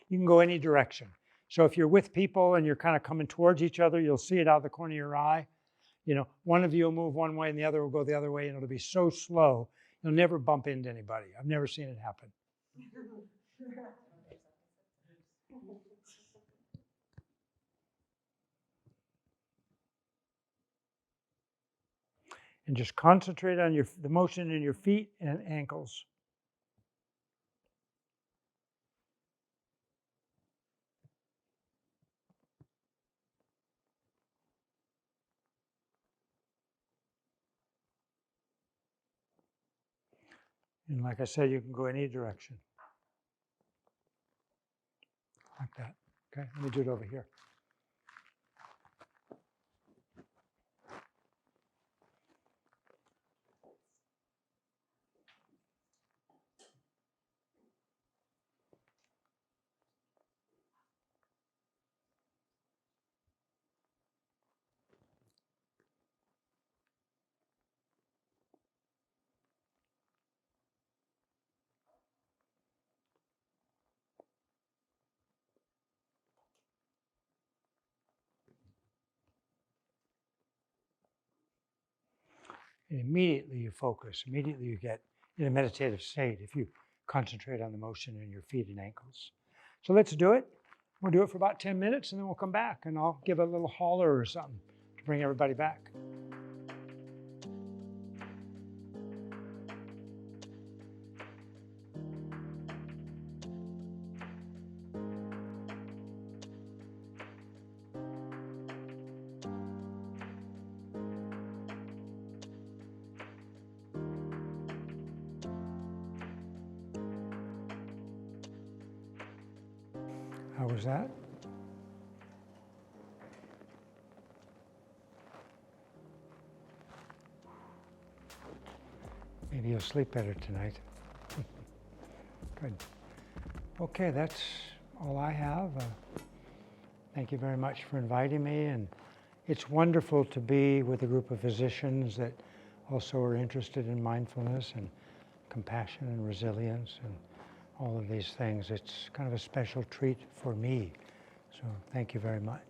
You can go any direction. So if you're with people and you're kind of coming towards each other, you'll see it out of the corner of your eye. One of you will move one way and the other will go the other way, and it'll be so slow, you'll never bump into anybody. I've never seen it happen. And just concentrate on the motion in your feet and ankles. And like I said, you can go any direction. Like that. Okay, let me do it over here. And immediately you focus. Immediately you get in a meditative state if you concentrate on the motion in your feet and ankles. So let's do it. We'll do it for about 10 minutes and then we'll come back and I'll give a little holler or something to bring everybody back. How was that? Maybe you'll sleep better tonight. Good. Okay, that's all I have. Thank you very much for inviting me, and it's wonderful to be with a group of physicians that also are interested in mindfulness and compassion and resilience and all of these things. It's kind of a special treat for me. So thank you very much.